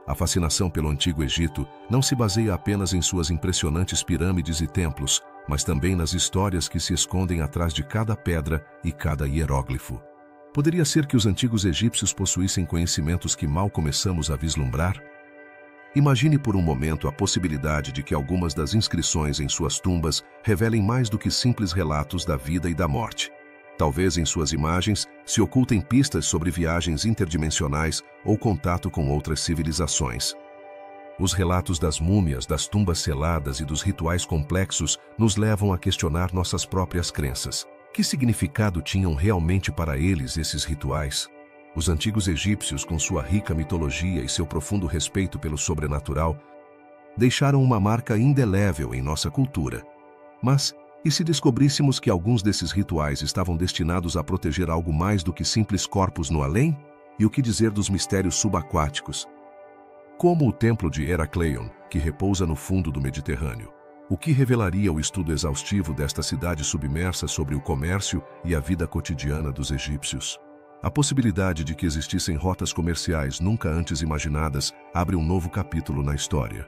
A fascinação pelo Antigo Egito não se baseia apenas em suas impressionantes pirâmides e templos, mas também nas histórias que se escondem atrás de cada pedra e cada hieróglifo. Poderia ser que os antigos egípcios possuíssem conhecimentos que mal começamos a vislumbrar? Imagine por um momento a possibilidade de que algumas das inscrições em suas tumbas revelem mais do que simples relatos da vida e da morte. Talvez em suas imagens se ocultem pistas sobre viagens interdimensionais ou contato com outras civilizações. Os relatos das múmias, das tumbas seladas e dos rituais complexos nos levam a questionar nossas próprias crenças. Que significado tinham realmente para eles esses rituais? Os antigos egípcios, com sua rica mitologia e seu profundo respeito pelo sobrenatural, deixaram uma marca indelével em nossa cultura. Mas, e se descobríssemos que alguns desses rituais estavam destinados a proteger algo mais do que simples corpos no além? E o que dizer dos mistérios subaquáticos? Como o templo de Heracleion, que repousa no fundo do Mediterrâneo. O que revelaria o estudo exaustivo desta cidade submersa sobre o comércio e a vida cotidiana dos egípcios? A possibilidade de que existissem rotas comerciais nunca antes imaginadas abre um novo capítulo na história.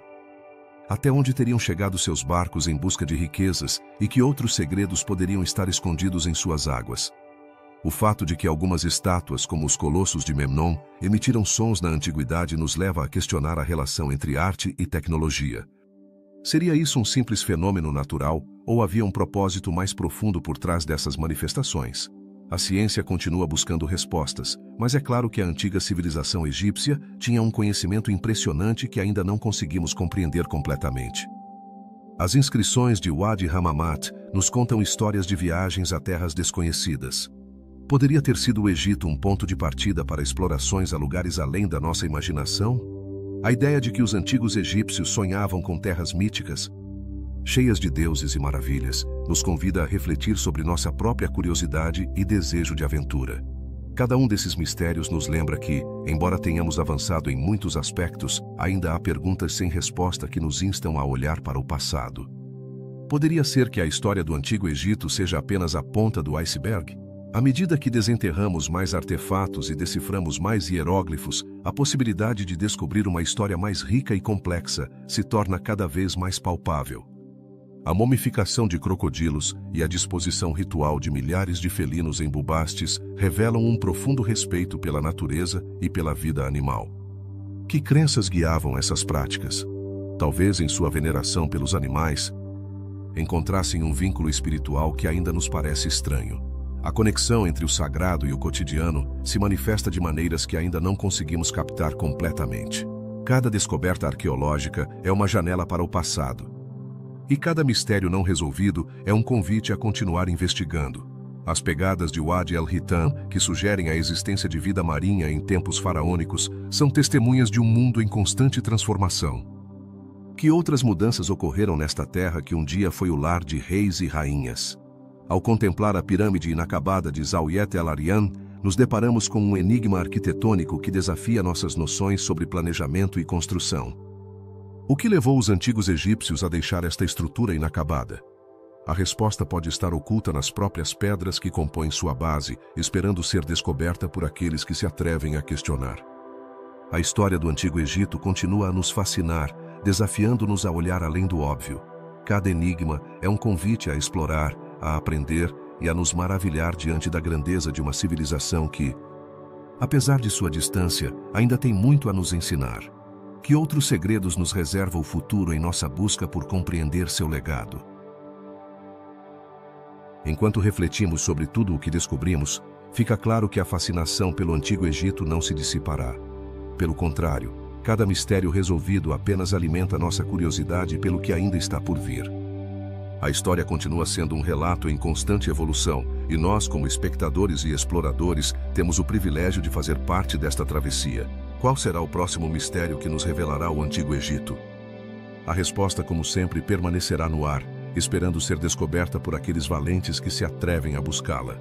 Até onde teriam chegado seus barcos em busca de riquezas e que outros segredos poderiam estar escondidos em suas águas? O fato de que algumas estátuas, como os colossos de Memnon, emitiram sons na antiguidade nos leva a questionar a relação entre arte e tecnologia. Seria isso um simples fenômeno natural ou havia um propósito mais profundo por trás dessas manifestações? A ciência continua buscando respostas, mas é claro que a antiga civilização egípcia tinha um conhecimento impressionante que ainda não conseguimos compreender completamente. As inscrições de Wadi Hammamat nos contam histórias de viagens a terras desconhecidas. Poderia ter sido o Egito um ponto de partida para explorações a lugares além da nossa imaginação? A ideia de que os antigos egípcios sonhavam com terras míticas, cheias de deuses e maravilhas, nos convida a refletir sobre nossa própria curiosidade e desejo de aventura. Cada um desses mistérios nos lembra que, embora tenhamos avançado em muitos aspectos, ainda há perguntas sem resposta que nos instam a olhar para o passado. Poderia ser que a história do Antigo Egito seja apenas a ponta do iceberg? À medida que desenterramos mais artefatos e deciframos mais hieróglifos, a possibilidade de descobrir uma história mais rica e complexa se torna cada vez mais palpável. A momificação de crocodilos e a disposição ritual de milhares de felinos em Bubastis revelam um profundo respeito pela natureza e pela vida animal. Que crenças guiavam essas práticas? Talvez em sua veneração pelos animais, encontrassem um vínculo espiritual que ainda nos parece estranho. A conexão entre o sagrado e o cotidiano se manifesta de maneiras que ainda não conseguimos captar completamente. Cada descoberta arqueológica é uma janela para o passado. E cada mistério não resolvido é um convite a continuar investigando. As pegadas de Wadi el-Hitam, que sugerem a existência de vida marinha em tempos faraônicos, são testemunhas de um mundo em constante transformação. Que outras mudanças ocorreram nesta terra que um dia foi o lar de reis e rainhas? Ao contemplar a pirâmide inacabada de Zawiet el-Aryan, nos deparamos com um enigma arquitetônico que desafia nossas noções sobre planejamento e construção. O que levou os antigos egípcios a deixar esta estrutura inacabada? A resposta pode estar oculta nas próprias pedras que compõem sua base, esperando ser descoberta por aqueles que se atrevem a questionar. A história do Antigo Egito continua a nos fascinar, desafiando-nos a olhar além do óbvio. Cada enigma é um convite a explorar, a aprender e a nos maravilhar diante da grandeza de uma civilização que, apesar de sua distância, ainda tem muito a nos ensinar. Que outros segredos nos reserva o futuro em nossa busca por compreender seu legado? Enquanto refletimos sobre tudo o que descobrimos, fica claro que a fascinação pelo Antigo Egito não se dissipará. Pelo contrário, cada mistério resolvido apenas alimenta nossa curiosidade pelo que ainda está por vir. A história continua sendo um relato em constante evolução, e nós, como espectadores e exploradores, temos o privilégio de fazer parte desta travessia. Qual será o próximo mistério que nos revelará o Antigo Egito? A resposta, como sempre, permanecerá no ar, esperando ser descoberta por aqueles valentes que se atrevem a buscá-la.